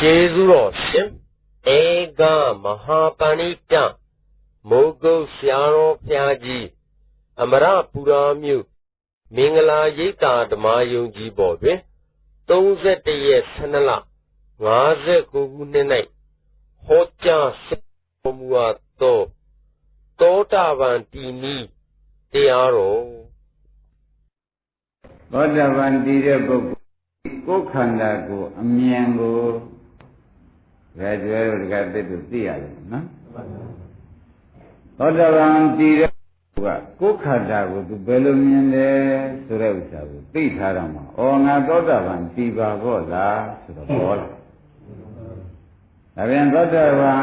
ကျေးဇူးတော်ရှင်ဧကမဟာပဏိတမိုးကုတ်ဆရာတော်ဘုရားကြီးအမရပူရာမြို့မင်္ဂလာရိပ်သာဓမ္မယုံကြည်ပေါ်တွင်31ရက်12လ59ခုနှစ်၌ဟောကြားတော်မူအပ်သောသောတာပန်တည်နည်းတရားတော်သောတာပန်တည်တဲ့ပုဂ္ဂိုလ်ကိုယ်ခန္ဓာကိုအမြင်ကိုဒါကျွဲတို့တကသစ်တို့သိရတယ်နော်သောတာပန်တည်တဲ့ပုဂ္ဂိုလ်ကကိုယ်ခန္ဓာကိုသူဘယ်လိုမြင်လဲဆိုတဲ့ဥစ္စာကိုသိထားတော့မှာဩငါသောတာပန်တည်ပါတော့လားဆိုတော့ဘောလားဒါပြန်သောတာပန်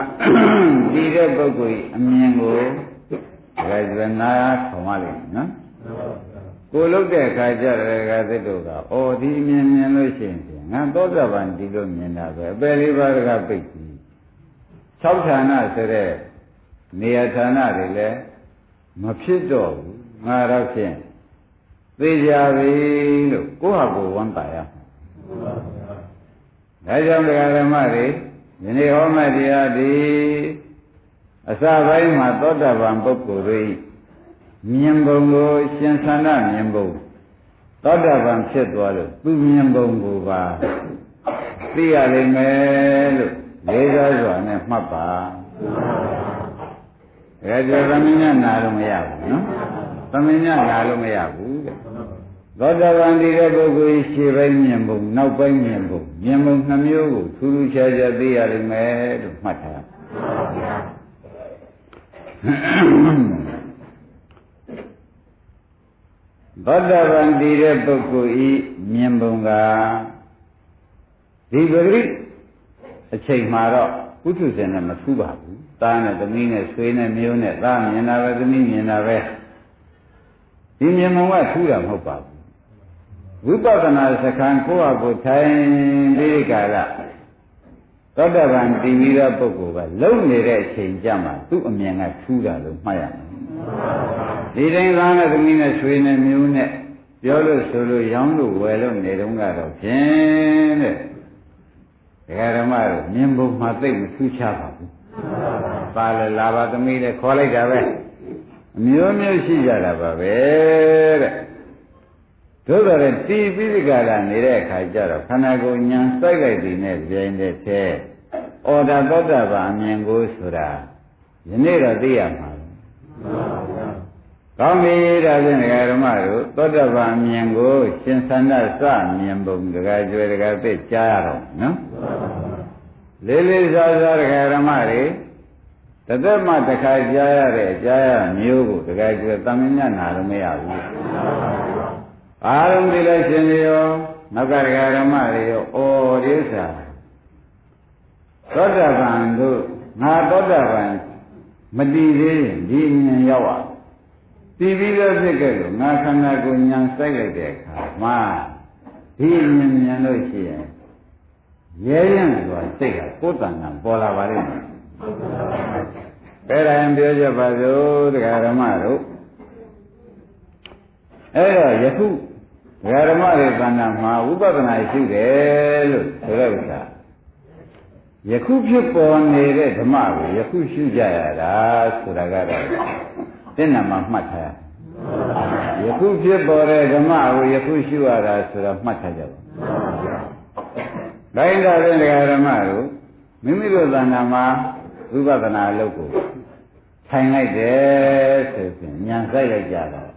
တည်တဲ့ပုဂ္ဂိုလ်အမြင်ကိုဒါကျွဲနားထောင်ရလိမ့်မယ်နော်ကိုလုတ်တဲ့အခါကျတဲ့ကသစ်တို့ကအော်ဒီမြင်လို့ရှိရင်ငါသောတာပန်ဒီလိုမြင်တာပဲအပယ်လေးပါးကပိတ်ပြီး6ဌာနဆိုတဲ့နေရာဌာနတွေလည်းမဖြစ်တော့ဘူးငါတော့ဖြင့်သိကြပြီလို့ကိုယ့်ဟာကိုယ်ဝမ်းသာရဒါကြောင့်ဓမ္မတွေဒီနေ့ဟောမှတရားဒီအစပိုင်းမှာသောတာပန်ပုဂ္ဂိုလ်တွေမြင်ပုံကိုရှင်သန္တာမြင်ပုံသောတာပန်ဖြစ်သွားလို့သူမြင်ပုံကိုပါသိရလိမ့်မယ်လို့လေးစားစွာနဲ့မှတ်ပါဒါကြသမင်းညနာလို့မရဘူးနော်သမင်းညနာလို့မရဘူးတဲ့သောတာပန်တည်တဲ့ပုဂ္ဂိုလ်ရှေ့ပိုင်းမြင်ပုံနောက်ပိုင်းမြင်ပုံနှမျိုးကိုထူးထူးခြားခြားသိရလိမ့်မယ်လို့မှတ်ထားသောတာပန်တည်တဲ့ပုဂ္ဂိုလ်ဤမြင်ပုံကဒီပဂရိအချိန်မှာတော့ပုထုဇဉ်နဲ့မထူးပါဘူး။သားနဲ့သမီးနဲ့ဆွေနဲ့မျိုးနဲ့သားမြင်တာပဲသမီးမြင်တာပဲဒီမြင်ပုံကထူးတာမဟုတ်ပါဘူး။ဝိပဿနာစခန်းကိုယ့်ဟာကိုယ်ထိုင်ပြီးကြလားသောတာပန်တည်ပြီးတဲ့ပုဂ္ဂိုလ်ကလုံနေတဲ့အချိန်ကြမှာသူ့အမြင်ကထူးတာလို့မှတ်ရမယ်ဒီတိုင်းသားနဲ့သမီးနဲ့ဆွေနဲ့မျိုးနဲ့ပြောလို့ဆိုလို့ရောင်းလို့ဝယ်လို့နေတော့ကတော့ဖြင့်တဲ့ဓမ္မတို့မြင်ပုံမှာသိမထူးခြားပါဘူးပါလေလာပါသမီးနဲ့ခေါ်လိုက်တာပဲအမျိုးမျိုးရှိကြတာပါပဲတဲ့တို့တော့တီးပြီးဒီကလာနေတဲ့အခါကျတော့ခန္ဓာကိုယ်ညာစိုက်လိုက်ပြီးနဲ့ပြိုင်တဲ့ထဲဩဒါသောတာပန်အမြင်ကိုဆိုတာယနေ့တော့သိရမှာကောင်းပြီဒါဖြင့်ဓမ္မတို့သောတာပန်မြင်ကိုရှင်သန္တာစမြင်ပုံတကားကျွဲတကားသိကြားရတော့နော်လေးလေးစားစားဓမ္မတွေတသက်မှတစ်ခါကြားရတဲ့ကြားရမျိုးကိုတကားကျွဲတမင်ညနာလို့မရဘူးအားလုံးဒီလိုက်ရှင်ရောနောက်ကဓမ္မတွေရောဩဒီဥစ္စာသောတာပန်တို့ငါသောတာပန်မတည်သေးရင်ဒီဉာဏ်ရောက်အောင်တည်ပြီးတော့ဖြစ်ခဲ့လို့ငါခန္ဓာကိုယ်ဉာဏ်စိုက်လိုက်တဲ့အခါမှာဒီဉာဏ်လို့ရှိရင်ရဲရင်ဆိုတာစိတ်ကကိုယ်တဏ္ဍာပေါ်လာပါလိမ့်မယ်။ဒါရင်ပြောကြပါစို့တရားဓမ္မတို့အဲ့တော့ယခုတရားဓမ္မတွေတဏ္ဍာမှာဝိပဿနာရှိတယ်လို့ဆိုတဲ့ဥစ္စာယခုဖြစ်ပေါ်နေတဲ့ဓမ္မကိုယခုရှုကြရတာဆိုတာကတော့သင်္နာမှာမှတ်ထားယခုဖြစ်ပေါ်တဲ့ဓမ္မကိုယခုရှုရတာဆိုတော့မှတ်ထားကြပါတိုင်းတော်တဲ့ဓမ္မတို့မိမိတို့သဏ္ဍာန်မှာဝိပဿနာအလုပ်ကိုထိုင်လိုက်တယ်ဆိုရင်ဉာဏ်စိုက်လိုက်ကြတော့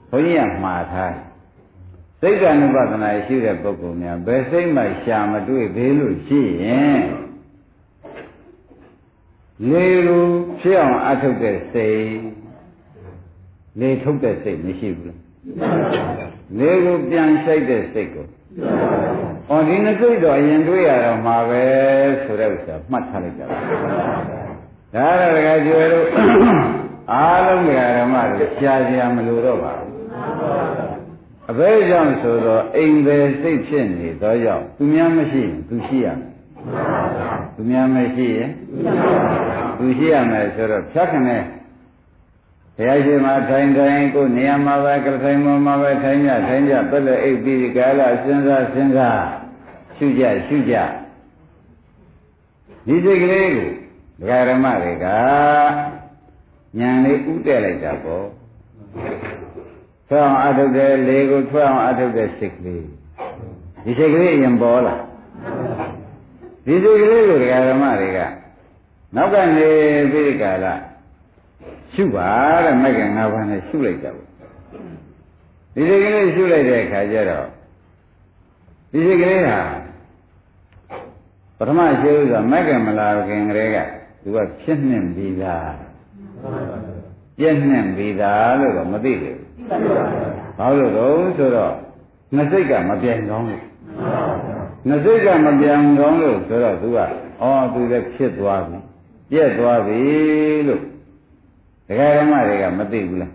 ဘုန်းကြီးကမှားထားစိတ်က ပဿနာရှိတဲ့ပုဂ္ဂိုလ်များဘယ်စိတ်မှရှာမတွေ့သေးလို့ရှိရင်လေလိုဖြစ်အောင်အထုတ်တဲ့စိတ်လေထုတ်တဲ့စိတ်မရှိဘူးလေကိုပြန်ဆိုင်တဲ့စိတ်ကိုအော်ဒီနှစ်စိတ်တော့အရင်တွေ့ရတော့မှာပဲဆိုတဲ့ဥစ္စာမှတ်ထားလိုက်ကြပါဒါရတကယ်ကျွဲလို့အားလုံးဓမ္မတွေရှားရှားမလို့တော့ပါဘူးအဘယ်ကြောင့်ဆိုတော့အိမ်ပဲစိတ်ဖြစ်နေတော့ကြောင့်သူများမရှိရင်သူရှိရမယ်သူများမရှိရင်သူရှိရမယ်ဆိုတော့ဖြတ်ခနဲ့ဘုရားရှင်မှာထိုင်ကိုနေရာမှာပဲကလထိုင်မှာပဲထိုင်ကြပက်လက်အိပ်ပြီးကာလစဉ်းစားရှုကြ ဒီစိတ်ကလေးကိုဒကာဓမ္မတွေကဉာဏ်လေးဥတည့်လိုက်တာပေါ့ထွက်အောင်အထုတ်တဲ့လေကိုထွက်အောင်အထုတ်တဲ့စိတ်ကလေးဒီစိတ်ကလေးအရင်ပေါ်လာဒီစိတ်ကလေးကိုဒကာဓမ္မတွေကနောက်ကနေပြီးဒီကလာရှုပါတဲ့မက်က၅ပါးနဲ့ရှုလိုက်တာပေါ့ဒီစိတ်ကလေးရှုလိုက်တဲ့အခါကျတော့ဒီစိတ်ကလေးဟာပထမရှိဥစ္စာမက်ကမလာခင်ကလေးကသူကဖြစ်နှင်ပြီးသားပြည့်နှင်ပြီးသားလို့တော့မသိဘူးဘာလို့တော့ဆိုတော့ငစိတ်ကမပြန်ကောင်းလို့ငစိတ်ကမပြန်ကောင်းလို့ဆိုတော့သူကသူလည်းဖြစ်သွားပြီပြည့်သွားပြီလို့ဒကာဓမ္မတွေကမသိဘူးလား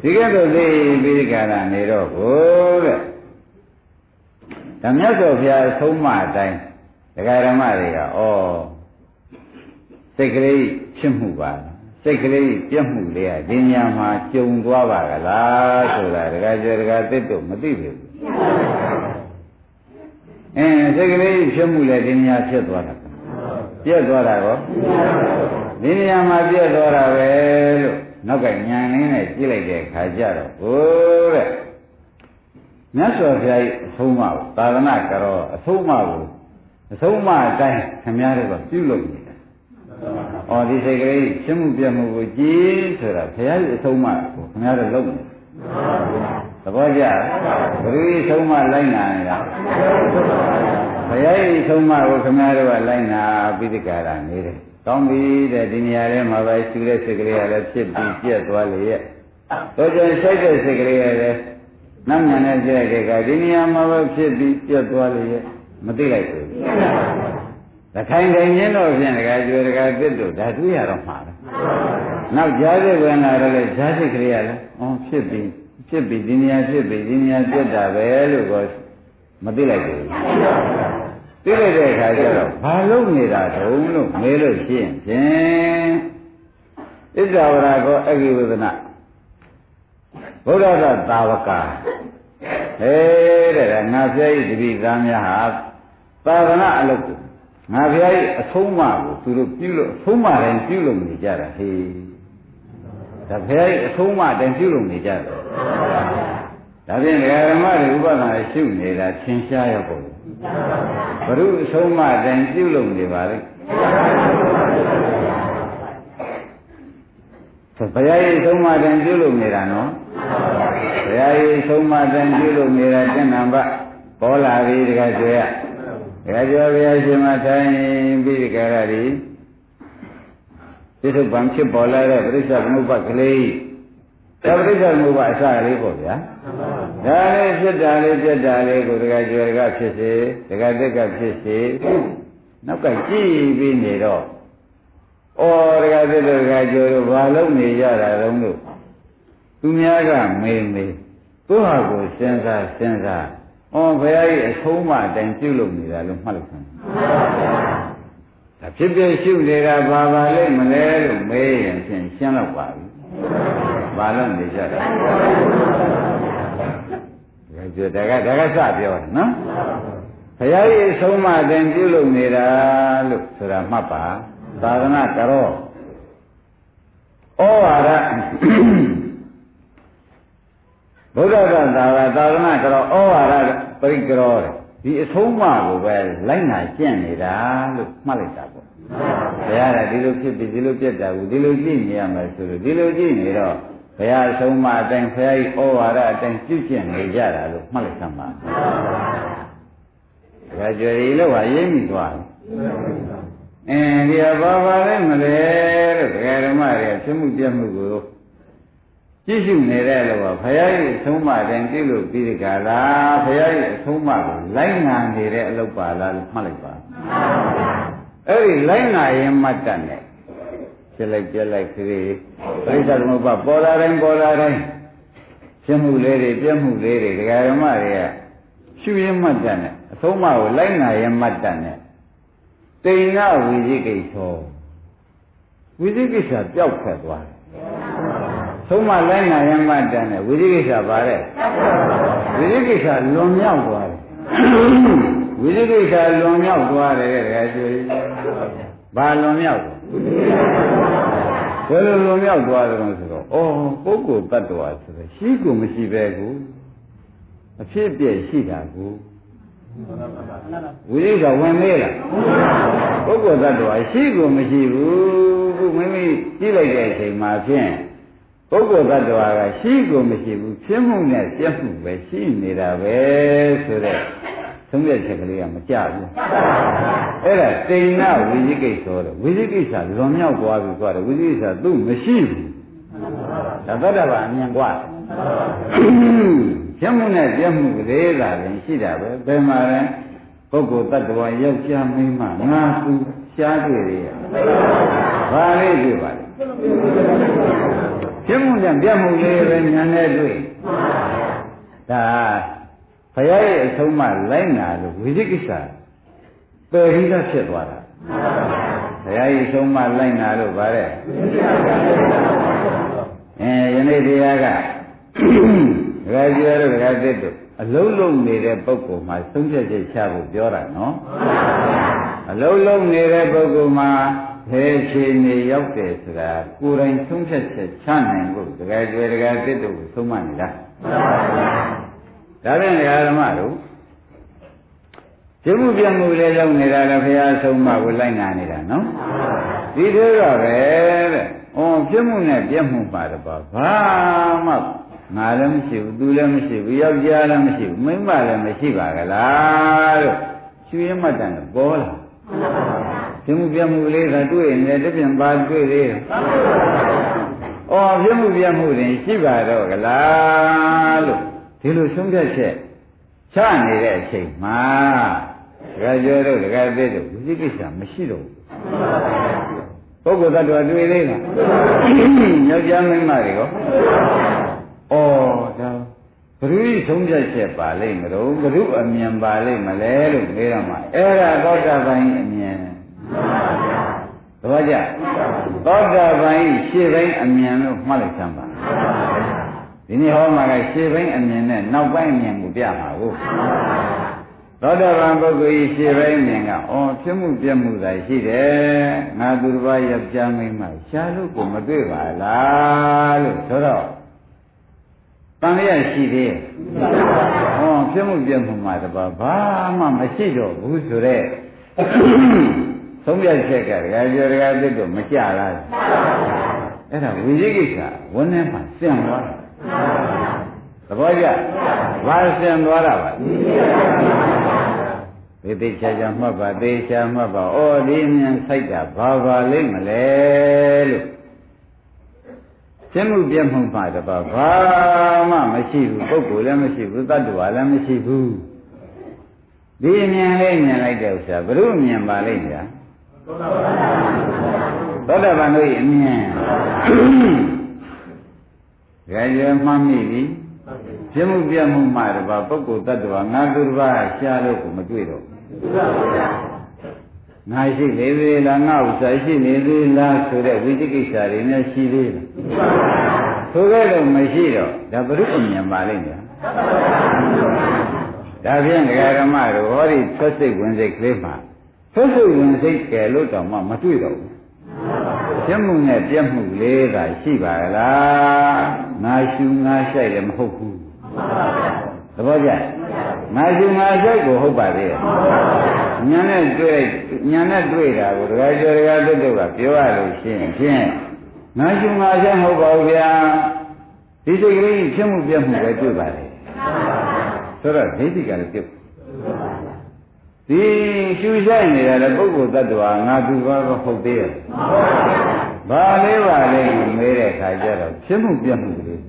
ဒီကဲတော့သိပြီးဒီကရနေတော့ကိုတဲ့ဓမ္မဆောဘုရားဆုံးမအတိုင်းဒကာဓမ္မတွေကစိတ်ကလေးဖြစ်မှုပါစိတ်ကလေးပြတ်မှုလေးကဒီညမှာကြုံသွားပါကလားဆိုတာဒကာကျော်ဒကာသစ်တို့မသိဘူးစိတ်ကလေးဖြစ်မှုလည်းဒီညဖြစ်သွားတာပြတ်သွားတာကောဒီညမှာပြတ်သွားတာပဲလို့နောက်ကညံရင်းနဲ့ကြည့်လိုက်တဲ့အခါကျတော့ဟိုတဲ့မြတ်စွာဘုရားရဲ့အဆုံးအမကိုသာသနာကြောအဆုံးအမကိုအဆုံးအမအတိုင်းခင်ဗျားတို့ကပြုလုပ်နေတာဒီစိတ်ကလေးရှင်းမှုပြမှုကိုကြည်ဆိုတာဘုရားရဲ့အဆုံးအမကိုခင်ဗျားတို့လုပ်နေသဘောကျဘယ်လိုဆုံးအမလိုက်နာနေတာဘုရားရဲ့အဆုံးအမကိုခင်ဗျားတို့ကလိုက်နာပြီးဒီကရာနေတယ်ကောင်းပြီတဲ့ဒီနေရာထဲမှာပဲရှုတဲ့စိတ်ကလေးကလည်းဖြစ်ပြီးပြတ်သွားလေရဲ့တော့ကျန်ရှိုက်တဲ့စိတ်ကလေးကလည်းနတ်မြန်နဲ့ကြည့်တဲ့ကဒီနေရာမှာပဲဖြစ်ပြီးပြတ်သွားလေရဲ့မသိလိုက်ဘူးတခိုင်ခိုင်ချင်းတော့ဖြင့်ဒကာကျွေဒကာသစ်တို့ဒါတွေ့ရတော့မှာပဲနောက်ကြားစိတ်ဝင်လာတော့လေကြားစိတ်ကလေးကလည်းဖြစ်ပြီးဒီနေရာဖြစ်ပြီးဒီနေရာပြတ်တာပဲလို့ကောမသိလိုက်ဘူးသိလိုက်တဲ့အခါကျတော့ဘာလို့နေတာတုံးလို့မေးလို့ရှိရင်ဖြင့်ဣဇဝရကောအဂိဝဒနာဘုရားသာဝကတဲ့ငါဖျားဤတပိသားများဟာသာသနာအလုပ်ကိုငါဖျားဤအဆုံးအမကိုသူတို့ပြုလို့အဆုံးအမတိုင်းပြုလို့နေကြတာဟေးဒါဖျားဤအဆုံးအမတိုင်းပြုလို့နေကြတယ်ဒါဖြင့်ဓမ္မတွေဥပဒနာရှုနေတာသင်ရှားရပုံဘုရုအဆုံးအမတိုင်းပြုလို့နေပါလေဘုရားရဲ့ဆုံးမတန်ပြုလို့နေတာနော်ဘုရားရဲ့ဆုံးမတန်ပြုလို့နေတာတဏ္ဍဘပေါ်လာပြီတခါကျွဲတခါကျွဲဘုရားရှင်မထိုင်ပြီးဒီကရရီဒီလိုဗံဖြစ်ပေါ်လာတဲ့ပြိဿသမုပ္ပါကလေးဒါပြိဿသမုပ္ပါအစလေးပေါ့ဗျာဒါလေးဖြစ်တာလေးပြတ်တာလေးကိုတခါကျွဲတခါဖြစ်စေတခါတက်ကဖြစ်စေနောက်ကကြည့်ပြီးနေတော့တခါသစ်တို့တခါကျော်တို့ဘာလို့နေကြတာတုံးလို့သူများကမေးသူ့ဟာကိုစဉ်းစားဘုရားကြီးအဆုံးအမအတိုင်းပြုလုပ်နေတာလို့မှတ်လိုက်တယ်ဒါဖြစ်ဖြစ်ရှုနေတာဘာလိမ့်မလဲလို့မေးရင်ဖြင့်ရှင်းတော့ပါပြီဘာလို့နေကြတာဒါကစပြောတယ်နော်ဘုရားကြီးအဆုံးအမအတိုင်းပြုလုပ်နေတာလို့ဆိုတာမှတ်ပါသာသနာကြောဩဝါဒဘုရားသာသနာကြောဩဝါဒပရိကရောတဲ့ဒီအဆုံးအမကိုပဲလိုက်နာကျင့်နေတာလို့မှတ်လိုက်တာပေါ့ဘုရားကဒီလိုဖြစ်ပြီးဒီလိုပြတ်တာကိုဒီလိုကြည့်နေရမယ်ဆိုလို့ဒီလိုကြည့်နေတော့ဘုရားအဆုံးအမအတိုင်းဘုရားကြီးဩဝါဒအတိုင်းပြုကျင့်နေကြတာလို့မှတ်လိုက်သမှာဒါကြွယ်လို့ဟာရင်းမိသွားတယ်ဒီဘာလဲမလဲလို့ဒကာဓမ္မတွေဖြစ်မှုပြတ်မှုကိုကြည့်ရှုနေတဲ့လို့ဘုရားရဲ့အဆုံးအမတိုင်းပြုလို့ပြီးဒီကလာဘုရားရဲ့အဆုံးအမကိုလိုက်နာနေတဲ့အလုပ်ပါလားလို့မှတ်လိုက်ပါအဲ့ဒီလိုက်နာရင်မှတ်တတ်တယ်ဖြစ်လိုက်ပြက်လိုက်ခရီးပရိစ္ဆေသမုပ္ပါပေါ်လာတိုင်းဖြစ်မှုလေးတွေပြတ်မှုလေးတွေဒကာဓမ္မတွေကရှုရင်မှတ်တတ်တယ်အဆုံးအမကိုလိုက်နာရင်မှတ်တတ်တယ်တိဏ္ဍဝိသိကိစ္စဝိသိကိစ္စပျောက်ထွက်သွားတယ်သုံးမလိုက်နာရမှတ်တယ်ဝိသိကိစ္စပါတဲ့ဝိသိကိစ္စလွန်မြောက်သွားတယ် ဝိသိကိစ္စလွန်မြောက်သွားတယ်တကယ်ကျွေးဘာလွန်မြောက်ဘယ်လိုလွန်မြောက်သွားတယ်ဆိုတော့ပုဂ္ဂိုလ်တ attva ဆိုတော့ရှိကိုမရှိပဲကိုအဖြစ်ပြည့်ရှိတာကိုဝိသိကဝင်မေးလားပုဂ္ဂိုလ်တ attva ရှိကိုမရှိဘူးခုမိမိကြည့်လိုက်တဲ့အချိန်မှာဖြင့်ပုဂ္ဂိုလ်တ attva ကရှိကိုမရှိဘူးဖြစ်မှုနဲ့ပြတ်မှုပဲရှိနေတာပဲဆိုတဲ့သုံးရချက်ကလေးကမကြဘူးအဲ့ဒါတိဏဝိသိကိစ္စဆိုတော့ဝိသိကိစ္စလွန်မြောက်သွားပြီဆိုတော့ဝိသိကိစ္စသူ့မရှိဘူးဒါသတ္တဗာအမြင်กว่าဖြစ်မှုနဲ့ပြတ်မှုကလေးသာရင်ရှိတာပဲဘယ်မှာလဲပုဂ္ဂိုလ်တ attva ယောက်ျားမိန်းမငါသူရှားတွေ့ရဘာလေးတွေ့ပါလဲဖြစ်မှုနဲ့ပြတ်မှုလေးပဲညာနဲ့တွေ့ဒါဘုရားရဲ့အဆုံးအမလိုက်နာလို့ဝိသိကိစ္စပယ်ပြီးသားဖြစ်သွားတာဘုရားရဲ့အဆုံးအမလိုက်နာလို့ဗါတဲ့ယနေ့တရားကဒကာကျွဲတို့ဒကာသစ်တို့အလုံးလုံးနေတဲ့ပုဂ္ဂိုလ်မှာဆုံးဖြတ်ချက်ချဖို့ပြောတာနော်အလုံးလုံးနေတဲ့ပုဂ္ဂိုလ်မှာဘယ်ခြေနေရောက်တယ်ဆိုတာကိုယ်တိုင်ဆုံးဖြတ်ချက်ချနိုင်ဖို့ဒကာကျွဲဒကာသစ်တို့ကိုဆုံးမနေတာဒါဖြင့်ဓမ္မတို့ပြမှုပြမှုလေးလုပ်နေတာလည်းဘုရားဆုံးမကိုလိုက်နာနေတာနော်ဒီလိုတော့ပဲတဲ့ပြမှုနဲ့ပြမှုပါတော့ဘာမှငါလည်းမရှိဘူးသူလည်းမရှိဘူးယောက်ျားလည်းမရှိဘူးမိန်းမလည်းမရှိပါကလားလို့ကျွေးမှတ်တယ်ပေါ်လာပြမှုပြမှုလေးကတွေ့ရင်လည်းတပြန်ပါတွေ့သေးတယ်ပြမှုပြမှုတွေရှိပါတော့ကလားလို့ဒီလိုဆုံးဖြတ်ချက်ချနေတဲ့အချိန်မှာဒကာကျော်တို့ဒကာသစ်တို့ဝိသိကိစ္စမရှိတော့ဘူးပုဂ္ဂိုလ်တ attva တွေ့သေးလားယောက်ျားမိန်းမတွေရောဒါဘုရားဆုံးဖြတ်ချက်ပါလိမ့်မလို့ဘုရုအမြင်ပါလိမ့်မလဲလို့ပြောရမှာအဲ့ဒါသောတာပန်အမြင်သဘောကျသောတာပန်ရှေ့ပိုင်းအမြင်လို့မှတ်လိုက်စမ်းပါဒီနေ့ဟောမှာကရှေ့ပိုင်းအမြင်နဲ့နောက်ပိုင်းအမြင်ကိုပြမှာကိုသောတာပန်ပုဂ္ဂိုလ်ရှေ့ပိုင်းအမြင်ကဖြစ်မှုပြမှုသာရှိတယ်ငါသူတစ်ပါးယောက်ျားမိန်းမရှားလို့ကိုမတွေ့ပါလားလို့ဆိုတော့တန်လျက်ရှိသေးဖြစ်မှုပြမှုမှာတပါးဘာမှမရှိတော့ဘူးဆိုတော့သုံးပြချက်ကဒကာကျော်ဒကာသစ်တို့မကြလားအဲ့ဒါဝိသိကိစ္စဝန်းထဲမှာစင်သွားတာသဘောကျဘာစင်သွားတာပါဒီသိချာချာမှတ်ပါသိချာမှတ်ပါဒီဉာဏ်စိုက်တာဘာပါလိမ့်မလဲလို့ပြမှုပြမှုပါတော့ဘာမှမရှိဘူးပုဂ္ဂိုလ်လည်းမရှိဘူးတ attva လည်းမရှိဘူးဒီအမြင်လေးမြင်လိုက်တဲ့ဥစ္စာဘုရုမြင်ပါလိမ့်မလားသောတာပန်တို့ရဲ့အမြင်ကြည်မှတ်မိပြီပြမှုပြမှုမှတော့ပုဂ္ဂိုလ်တ attva ငါသူတစ်ပါးရှားလို့ကိုမတွေ့တော့ငါရှိလေသေးလားငါဥစ္စာရှိနေသေးလားဆိုတဲ့ဝိသိကိစ္စတွေနဲ့ရှိသေးလားဆိုကြတော့မရှိတော့ဒါဘုရုအမြင်ပါလိမ့်မယ်ဒါဖြင့်ဒကာဓမ္မတို့ဟောဒီသက်စိတ်ဝင်စိတ်ကလေးမှာသက်စိတ်ဝင်စိတ်ကဲလို့တော့မှမတွေ့တော့ဘူးပြမှုနဲ့ပြမှုလေးသာရှိပါလားငါရှူငါဆိုင်လည်းမဟုတ်ဘူးသဘောကျငါရှူငါဆိုင်ကိုဟုတ်ပါသေးရဲ့ညာနဲ့တွေ့တာကိုဒကာကျော်ဒကာသစ်တို့ကပြောရလို့ရှိရင်ဖြင့်ငါရှူငါဆိုင်ဟုတ်ပါဘူးဗျာဒီစိတ်ကလေးဖြစ်မှုပြမှုပဲတွေ့ပါလေဆိုတော့ဒိဋ္ဌိကလည်းပြုတ်ဒီရှူဆိုင်နေတာလည်းပုဂ္ဂိုလ်တ attva ငါသူဘာก็ဟုတ်သေးရဲ့ဘာလေးပါလဲမေးတဲ့ခါကျတော့ဖြစ်မှုပြမှုလေး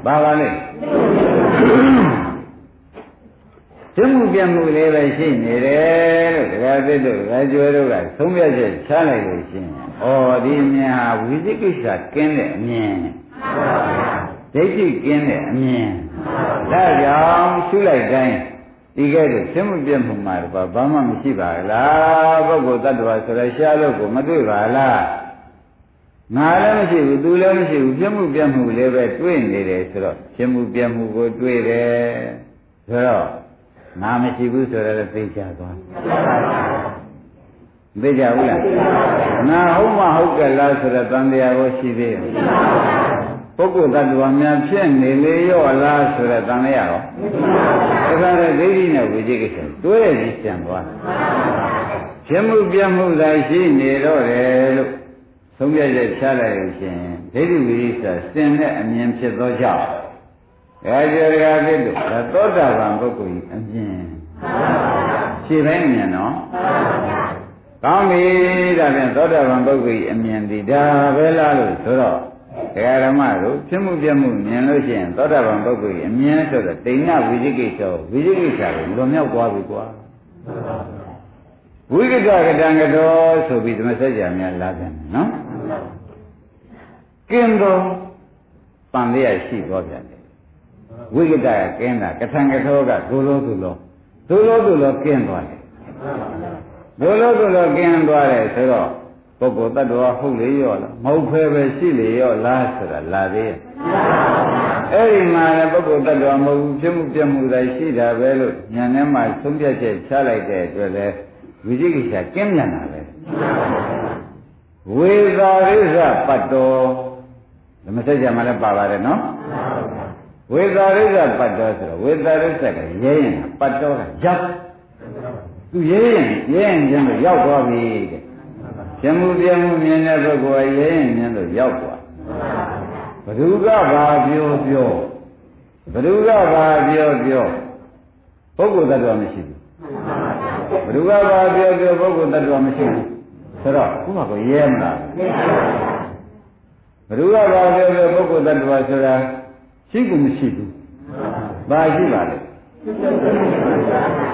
ဘာပါလဲဖြစ်မှုပြမှုလေးပဲရှိနေတယ်လို့ဒကာသစ်တို့ဒကာကျွဲတို့ကသုံးပြချက်ချလိုက်လို့ရှိရင်ဒီအမြင်ဟာဝိသိကိစ္စကင်းတဲ့အမြင်ဒိဋ္ဌိကင်းတဲ့အမြင်ဒါကြောင့်ရှုလိုက်တိုင်းဒီကဲတော့ဖြစ်မှုပြမှုမှာတော့ဘာမှမရှိပါလားပုဂ္ဂိုလ်တ attva ဆိုရရှားလို့ကိုမတွေ့ပါလားငါလည်းမရှိဘူးသူလည်းမရှိဘူးဖြစ်မှုပြမှုလေးပဲတွေ့နေတယ်ဆိုတော့ဖြစ်မှုပြမှုကိုတွေ့တယ်ဆိုတော့ ငါမရှိဘူးဆိုတော့သိကြသွားသိကြဘူးလားငါဟုတ်မဟုတ်ကြလားဆိုတော့တန်တရားကိုရှိသေးတယ်ပုဂ္ဂိုလ်တ attva များဖြစ်နေလေရောလားဆိုတော့တန်တရားရောဒါကြတဲ့ဒိဋ္ဌိနဲ့ဝိသိကိစ္စတွဲပြီးပြန်သွားဖြစ်မှုပြမှုသာရှိနေတော့တယ်လို့သုံးပြချက်ချလိုက်လို့ရှင်ဒိဋ္ဌိဝိသိကိစ္စစင်တဲ့အမြင်ဖြစ်သောကြောင့်ဒါကြောင့်ဒါဖြစ်လို့သောတာပန်ပုဂ္ဂိုလ်ကြီးအမြင်ရှင်းတိုင်းမြင်နော်ကောင်းပြီဒါဖြင့်သောတာပန်ပုဂ္ဂိုလ်ကြီးအမြင်ဒီဒါပဲလားလို့ဆိုတော့တရားဓမ္မတို့ဖြစ်မှုပြမှုမြင်လို့ရှိရင်သောတာပန်ပုဂ္ဂိုလ်ကြီးအမြင်ဆိုတော့တိဏ္ဍဝိသိကိစ္စဝိသိကိစ္စကိုလွန်မြောက်သွားပြီကွာဝိကိစ္စကတံကတော်ဆိုပြီးဓမ္မစကြာများလာပြန်နော်ကင်းတော်ပန်လေးရရှိသွားပြန်တယ်ဝိကိစ္စကကင်းတာကထံကတော်ကဒုလောကင်းသွားတယ်ဒုလောကင်းသွားတယ်ဆိုတော့ပုဂ္ဂိုလ်တ attva ဟုတ်လေရောလားမဟုတ်ဖဲပဲရှိလေရောလားဆိုတာလာသေးရဲ့အဲ့ဒီမှာလည်းပုဂ္ဂိုလ်တ attva မဟုတ်ဘူးဖြစ်မှုပြမှုတိုင်းရှိတာပဲလို့ဉာဏ်ထဲမှာသုံးပြချက်ချလိုက်တဲ့အတွက်လည်းဝိသိကိစ္စကင်းမြန်တာပဲဝေသာရိစ္ဆပတ်တော်ဓမ္မစကြာမှာလည်းပါပါတယ်နော်ဝေသာရိစ္ဆပတ်တော်ဆိုတော့ဝေသာရိစ္ဆကရဲရင်ပတ်တော်ကရောက်သူရဲရင်ချင်းလို့ရောက်သွားပြီတဲ့ပြမှုပြမှုမြင်တဲ့ပုဂ္ဂိုလ်ရဲရင်ချင်းလို့ရောက်သွားဘ누구ကဘာပြောဘ누구ကဘာပြောပုဂ္ဂိုလ်တ attva မရှိဘူးဘ누구ကဘာပြောပုဂ္ဂိုလ်တ attva မရှိဘူးဆိုတော့ခုမှကိုရဲမလားဘ누구ကဘာပြောပုဂ္ဂိုလ်တ attva ဆိုတာရှိကူမရှိဘူးဘာရှိပါလဲ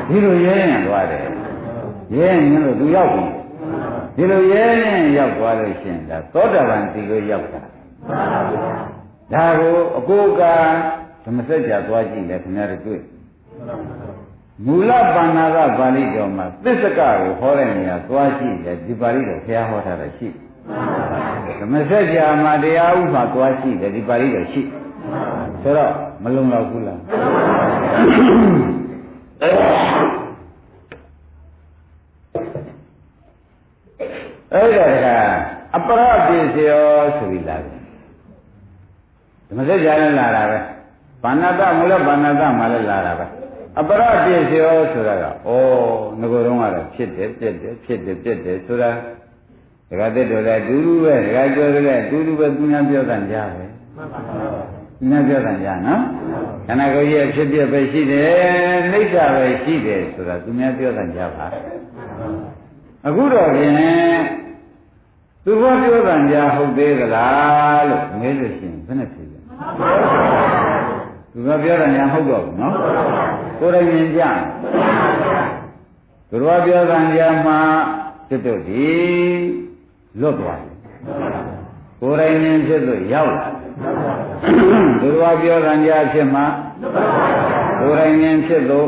ဒီလိုရဲရင်သွားတယ်ရဲရင်လို့သူရောက်ပြီဒီလိုရဲရင်ရောက်သွားလို့ရှိရင်ဒါသောတာပန်ဒီလိုရောက်တာဒါကိုအကိုကဓမ္မစကြာသွားကြည့်လဲခင်ဗျားတို့တွေ့မူလပါဏာကပါဠိတော်မှာသစ္စကကိုဟောတဲ့နေရာသွားကြည့်တယ်ဒီပါဠိတော်ဘုရားဟောထားတာရှိဓမ္မစကြာမှာတရားဥမှာသွားကြည့်တယ်ဒီပါဠိတော်ရှိဆိုတော့မလုံလောက်ဘူးလားအဲ့ဒါကအပရပိစယောဆိုပြီးလာတယ်ဓမ္မစကြာနဲ့လာတာပဲဘာနာတမူလဘာနာတမှာလည်းလာတာပဲအပရပိစယောဆိုတာကဩငကိုယ်တော့ကတော့ဖြစ်တယ်ပြက်တယ်ဆိုတာဒကာတက်တော်လည်းအတူတူပဲဒကာကျော်လည်းအတူတူပဲသူများပြောတာကြားပဲမှန်ပါပါသူများပြောတာကြားနော်ခန္ဓာကိုယ်ရဲ့ဖြစ်ပြပဲရှိတယ်နှိစ္စပဲရှိတယ်ဆိုတာသူများပြောတာကြားပါအခုတော့ဖြင့်သူကပြောတာကြားဟုတ်သေးသလားလို့မေးလို့ရှိရင်ဘယ်နဲ့ဖြေလဲသူကပြောတာကြားဟုတ်တော့ဘူးနော်ကိုယ်တိုင်မြင်ကြသူကပြောတာကြားမှာတွတ်ဒီလွတ်သွားတယ်ကိုယ်တိုင်မြင်ဖြစ်လို့ရောက်လာသူကပြောတာကြားဖြစ်မှာကိုယ်တိုင်မြင်ဖြစ်လို့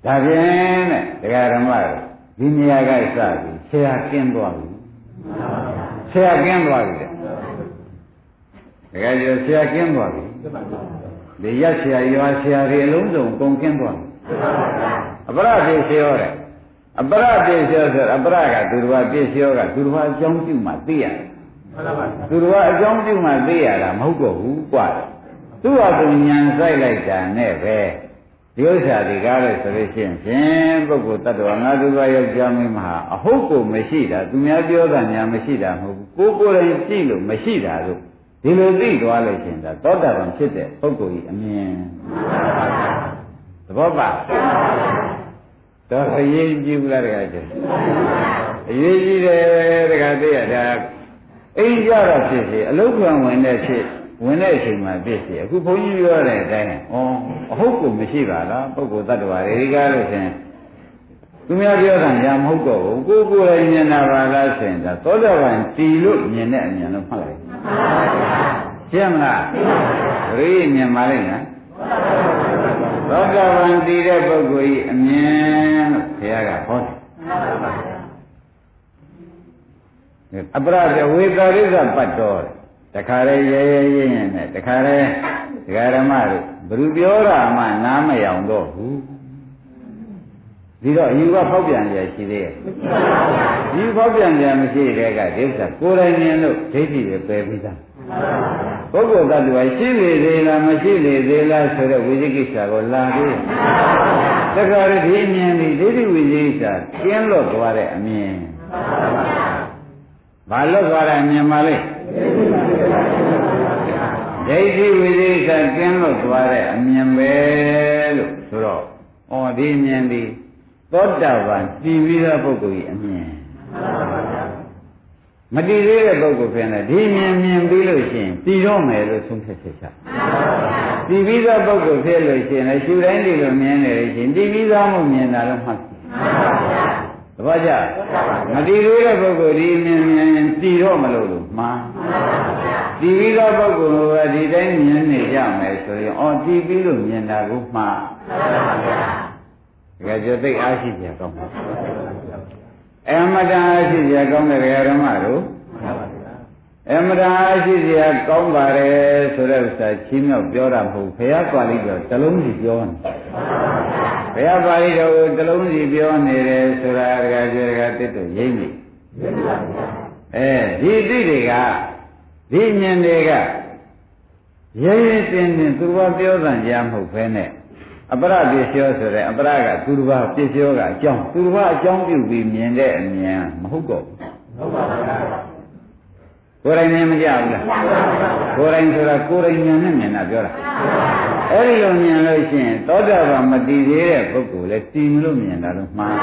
ဒါဖြင့်တဲ့တရားဓမ္မဒီနေရာကစပြီးဆရာကင်းသွားပြီဆရာကင်းသွားပြီတဲ့တရားကျော်ဆရာကင်းသွားပြီဒီရက်ဆရာရွာဆရာတွေအလုံးစုံကုန်ကင်းသွားပြီအပရတိဆရာတဲ့အပရတိဆရာဆိုအပရကသူတော်ပြည့်ဆရာကသူတော်အကြောင်းပြုမှသိရတယ်သူတော်အကြောင်းပြုမှသိရတာမဟုတ်တော့ဘူးกว่าသူ့ဟာသူဉာဏ်ဆိုင်လိုက်တာနဲ့ပဲဒီဥစ္စာတွေကားလို့ဆိုလို့ရှိရင်ပုဂ္ဂိုလ်တ attva ငါသူကယောက်ျားမင်းမဟာအဟုတ်ကိုမရှိတာသူများပြောတာညာမရှိတာမဟုတ်ဘူးကိုယ်တိုင်ကြည့်လို့မရှိတာလို့ဒီလိုသိသွားလို့ရှိရင်ဒါသောတာပန်ဖြစ်တဲ့ပုဂ္ဂိုလ်ကြီးအမြင်သဘောပါတော့အရေးကြီးဘူးလားတခါကျအရေးကြီးတယ်တခါသိရတာအိမ်ကြတော့ဖြစ်စီအလုတ်ခံဝင်တဲ့အချိန်မှာဖြစ်စီအခုဘုန်းကြီးပြောတဲ့အတိုင်းအဟုတ်ကိုမရှိပါလားပုဂ္ဂိုလ်တ attva တွေကားလို့ရှင်သူများပြောတာညာမဟုတ်တော့ဘူးကိုယ်တိုင်မြင်တာပါလားဆိုရင်ဒါသောတာပန်တည်လို့မြင်တဲ့အမြင်လို့မှတ်လိုက်ရှင်းမလားဘယ်မြင်ပါလိမ့်မယ်သောတာပန်တည်တဲ့ပုဂ္ဂိုလ်ကြီးအမြင်လို့ဘုရားကဟောတယ်အပရဝေသာရိစ္ဆပတ်တော်တခါရဲရဲရင်နဲ့တခါရဲဒကာဓမ္မတို့ ဘယ်သူပြောတာမှနားမယောင်တော့ဘူးဒီတော့အယူကဖောက်ပြန်ကြရှိသေးရဲ့ဒီဖောက်ပြန်ကြမရှိတဲ့ကဒိဋ္ဌာကိုယ်တိုင်မြင်လို့ဒိဋ္ဌိပဲပယ်ပြီးသားပုဂ္ဂိုလ်တ attva ရှိလေသေးလားမရှိလေသေးလားဆိုတော့ဝိသိကိစ္စကိုလာပြီးတခါရဒီအမြင်ဒီဒိဋ္ဌိဝိသိကိစ္စကျင်းလို့သွားတဲ့အမြင်ဘာလို့သွားတဲ့အမြင်ပါလဲဒိဋ္ဌိဝိသိကိစ္စကျင်းလို့သွားတဲ့အမြင်ပဲလို့ဆိုတော့ဩဒီအမြင်ဒီသောတာပန်တည်ပြီးသောပုဂ္ဂိုလ်၏အမြင်မတည်သေးတဲ့ပုဂ္ဂိုလ်ဖြစ်နေဒီမြင်ပြီးလို့ရှိရင်တည်တော့မယ်လို့ဆုံးဖြတ်ချက်ချတည်ပြီးသောပုဂ္ဂိုလ်ဖြစ်လို့ရှိရင်လည်းရှုတိုင်းဒီလိုမြင်နေလို့ရှိရင်တည်ပြီးသားမှုမြင်တာလို့မှတ်သဘောကျမတည်သေးတဲ့ပုဂ္ဂိုလ်ဒီမြင်တည်တော့မလို့မှားတည်ပြီးသောပုဂ္ဂိုလ်ကဒီတိုင်းမြင်နေကြမယ်ဆိုရင်အော်တည်ပြီးလို့မြင်တာကိုမှားဒါကြသိအားရှိကြကောင်းပါအမတန်အားရှိကြကောင်းတဲ့ဓမ္မတို့အမတန်အားရှိကြကောင်းပါတယ်ဆိုတဲ့ဥစ္စာချင်းမြောက်ပြောတာမဟုတ်ဘုရားပါဠိတော်တစ်လုံးစီပြောနေဘုရားပါဠိတော်ကိုတစ်လုံးစီပြောနေတယ်ဆိုတာတကယ်ကြတစ်တို့ရိမ့်နေဒီသိတွေကဒီမြင်တွေကရဲရဲတင်းတင်းသူတော်ပြောတဲ့ကြားမဟုတ်ဘဲနဲ့အပရပစ္စယောဆိုတဲ့အပရကသူတစ်ပါးပစ္စယောကအကြောင်းသူတစ်ပါးအကြောင်းပြုပြီးမြင်တဲ့အမြင်မဟုတ်တော့ဘူးဟုတ်ပါဘူးကိုယ်တိုင်မြင်မကြဘူးလားကိုယ်တိုင်ဆိုတာကိုယ်တိုင်ဉာဏ်နဲ့မြင်တာပြောတာအဲ့ဒီလိုမြင်လို့ရှိရင်သောတာပန်မတည်သေးတဲ့ပုဂ္ဂိုလ်လည်းတည်မလို့မြင်တာလို့မှား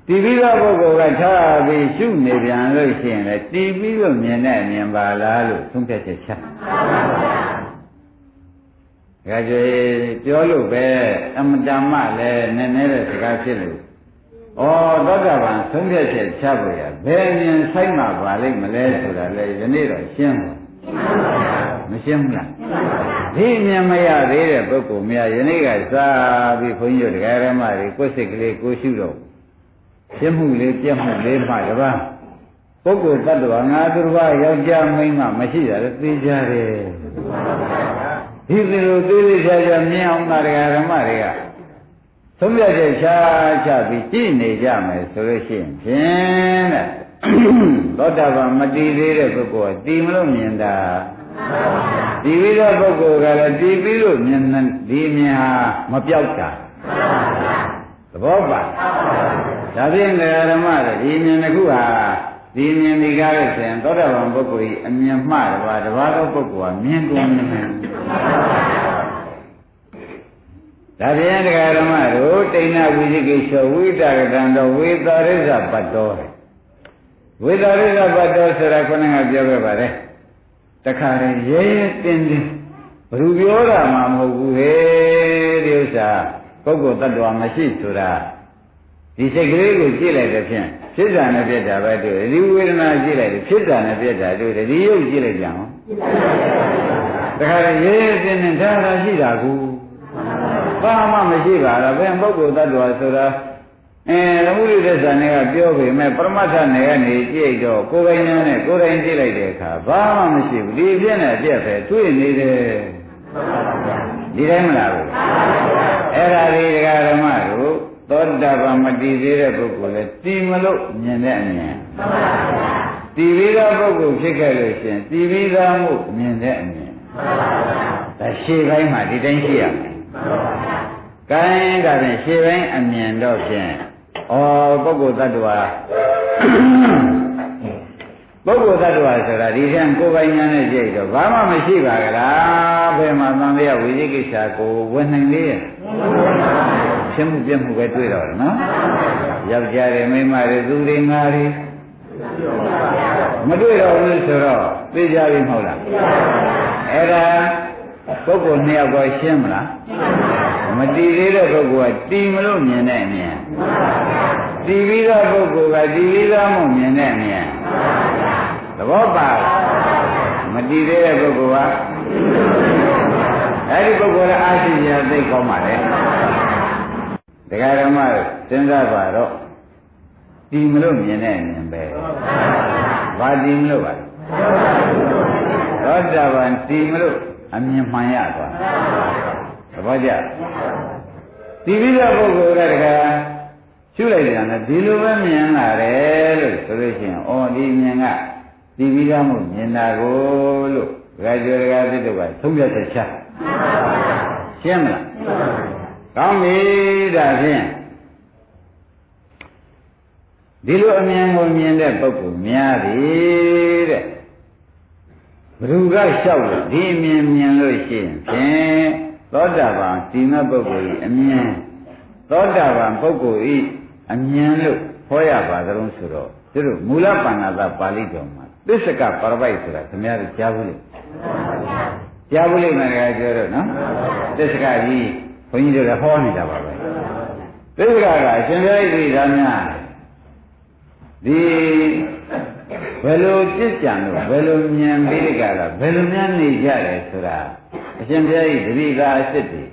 တည်ပြီးသောပုဂ္ဂိုလ်ကထားပြီးရှုနေပြန်လို့ရှိရင်လည်းတည်ပြီးလို့မြင်တဲ့အမြင်ပါလားလို့သုံးဖြတ်ချက်ချဒါကြွေပြောလို့ပဲအမတန်မှလည်းနည်းနည်းတဲ့စကားဖြစ်လို့ဩသောတာပန်သုံးဖြတ်ချက်ချဖို့ရဘယ်ဉာဏ်ဆိုင်မှာပါလိမ့်မလဲဆိုတာလေဒီနေ့တော့ရှင်းပါမရှင်းဘူးလားဒီဉာဏ်မရသေးတဲ့ပုဂ္ဂိုလ်များယနေ့ကစားပြီးခွန်ကြီးတို့ဓမ္မတွေကိုယ်စိတ်ကလေးကိုရှုတော့ရှင်းမှုလေးပြတ်မှုလေးမှတပါးပုဂ္ဂိုလ်တ attva ငါသူတစ်ပါးယောက်ျားမိန်းမမရှိတာလည်းသိကြတယ်ဒီလိုသေးသေးချာချာမြင်အောင်ဓမ္မတွေကသုံးပြချက်ချပြီးကြည့်နေကြမယ်ဆိုလို့ရှိရင်ဖြင့်တဲ့သောတာပန်မတည်သေးတဲ့ပုဂ္ဂိုလ်ကတည်မလို့မြင်တာတည်ပြီးသောပုဂ္ဂိုလ်ကလည်းတည်ပြီးလို့မြင်ဒီမြင်ဟာမပြောက်တာသဘောပါဒါဖြင့်ဓမ္မတွေဒီမြင်တစ်ခုဟာဒီမြင်ဒီကားလို့ဆိုရင်သောတာပန်ပုဂ္ဂိုလ်ကြီးအမြင်မှားတပါးသောပုဂ္ဂိုလ်ကမြင်ကုန်မြင်မယ်ဒါဖြင့်ဓမ္မတို့တိဏ္ဍဝိသိကိစ္စဝိတရကံတော်ဝေသာရိစ္ဆပတ်တော်ဝေသာရိစ္ဆပတ်တော်ဆိုတာခုနကပြောခဲ့ပါတယ်တခါရင်ရဲရဲတင်းတင်းဘယ်သူပြောတာမှမဟုတ်ဘူးဟဲ့ဒီဥစ္စာပုဂ္ဂိုလ်တ attva မရှိဆိုတာဒီစိတ်ကလေးကိုကြည့်လိုက်တဲ့ဖြင့်ဖြစ်တာနဲ့ပြက်တာပဲတွေ့တယ်ဒီဝေဒနာကြည့်လိုက်တယ်ဖြစ်တာနဲ့ပြက်တာတွေ့တယ်ဒီရုပ်ကြည့်လိုက်ကြအောင်တခါရင်ရဲရဲတင်းတင်းဒါသာရှိတာကူဘာမှမရှိပါလားဘယ်ပုဂ္ဂိုလ်တ attva ဆိုတာသမုဒိသစ္စာနဲ့ကပြောပေမဲ့ပရမတ္ထနဲ့ကနေကြည့်တော့ကိုယ်ပိုင်ဉာဏ်နဲ့ကိုယ်တိုင်ကြည့်လိုက်တဲ့အခါဘာမှမရှိဘူးဒီပြည့်နဲ့ပြက်ပဲတွေ့နေတယ်ဒီတိုင်းမလားဘူးအဲ့ဒါဒီဓမ္မတို့သောတာပန်မတည်သေးတဲ့ပုဂ္ဂိုလ်လည်းတည်မလို့မြင်တဲ့အမြင်တည်ပြီးသောပုဂ္ဂိုလ်ဖြစ်ခဲ့လို့ရှင်တည်ပြီးသားမှုမြင်တဲ့အမြင်ဒါရှေ့ပိုင်းမှာဒီတိုင်းရှိရမယ်ကဲဒါဖြင့်ရှေ့ပိုင်းအမြင်တော့ဖြင့်ပုဂ္ဂိုလ်တ attva ပုဂ္ဂိုလ်တ attva ဆိုတာဒီထက်ကိုယ်ပိုင်ဉာဏ်နဲ့ကြည့်တော့ဘာမှမရှိပါကလားဘယ်မှာသံဃာဝိသိကိစ္စကိုဝင်နိုင်လေဖြစ်မှုပြမှုပဲတွေ့တော့တယ်နော်ယောက်ျားတွေမိန်းမတွေသူတွေငါတွေမတွေ့တော့ဘူးဆိုတော့သိကြပြီမဟုတ်လားအဲ့ဒါပုဂ္ဂိုလ်နှစ်ယောက်ကိုရှင်းမလားမတည်သေးတဲ့ပုဂ္ဂိုလ်ကတည်မလို့မြင်တဲ့အမြင်တည်ပြီးသောပုဂ္ဂိုလ်ကတည်ပြီးသောမှုမြင်တဲ့အမြင်သဘောပါမတည်သေးတဲ့ပုဂ္ဂိုလ်ကအဲ့ဒီပုဂ္ဂိုလ်လည်းအာရှိရာသိကောင်းပါလေဒကာဓမ္မစဉ်းစားပါတော့တည်မလို့မြင်တဲ့အမြင်ပဲဘာတည်မလို့ပါသောတာပန်တည်မလို့ အမြင်မှန်ရသွားသဘောကျဒီပြီးတော့ပုဂ္ဂိုလ်ကတကရှုလိုက်ကြတယ်ဒီလိုပဲမြင်လာတယ်လို့ဆိုလို့ရှိရင်အော်ဒီမြင်ကဒီပြီးတော့မှမြင်တာကိုလို့ဒကာကျော်ဒကာသစ်တို့ကသုံးပြချက်ချရှင်းမလားကောင်းပြီဒါဖြင့်ဒီလိုအမြင်ကိုမြင်တဲ့ပုဂ္ဂိုလ်များသည်တဲ့ဘ누구ကလျှောက်လို့ဒီအမြင်မြင်လို့ရှိရင်ဖြင့်သောတာပန်ဒီမဲ့ပုဂ္ဂိုလ်ဤအမြင်သောတာပန်ပုဂ္ဂိုလ်ဤအမြင်လို့ဟောရပါသလုံးဆိုတော့သူတို့မူလပဏ္ဏသပါဠိတော်မှာသစ္စကပရပိုက်ဆိုတာခင်ဗျားတို့ကြားဘူးလေကြားဘူးလေမကပြောတော့နော်သစ္စကကြီးဘုန်းကြီးတို့လည်းဟောနေတာပါပဲသစ္စကကအရှင်ဘုရားဤဒါများဒီဘယ်လိုကြစ်ကြံလို့ဘယ်လိုမြင်ပြီးဒီကလာဘယ်လိုများနေကြတယ်ဆိုတာအရှင်ဘုရားဤတတိသာအစ်စ်တွေ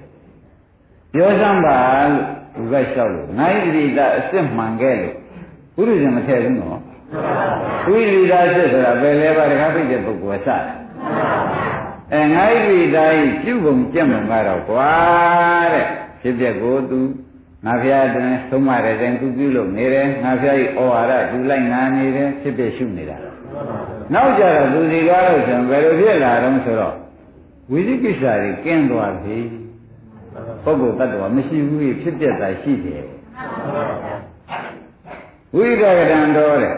ပြောစမ်းပါလို့သူကလျှောက်လို့နိုင်တတိသာအစ်စ်မှန်ခဲ့လို့ဘုရားရှင်မထည့်ဘူးနော်ဝိရိဒါစစ်ဆိုတာဘယ်လဲပါတခါပြည့်တဲ့ပုဂ္ဂိုလ်ကစတယ်ငါးရိဒါဤပြုပုံကြက်ပုံကတော့ကွာတဲ့ဖြစ်ပျက်ကိုသူငါဖျားတဲ့သုံးမတဲ့တိုင်သူပြုလို့နေတယ်ငါဖျားဤဩဝါဒသူလိုက်နာနေတယ်ဖြစ်ပျက်ရှုနေတာနောက်ကြတော့သူစီကားလို့ဆိုရင်ဘယ်လိုဖြစ်လာတော့ဆိုတော့ဝိသိကိစ္စတွေကင်းသွားပြီပုဂ္ဂိုလ်တ attva မရှိဘူးဖြစ်ပျက်တာရှိတယ်ဝိဒကရံတော်တဲ့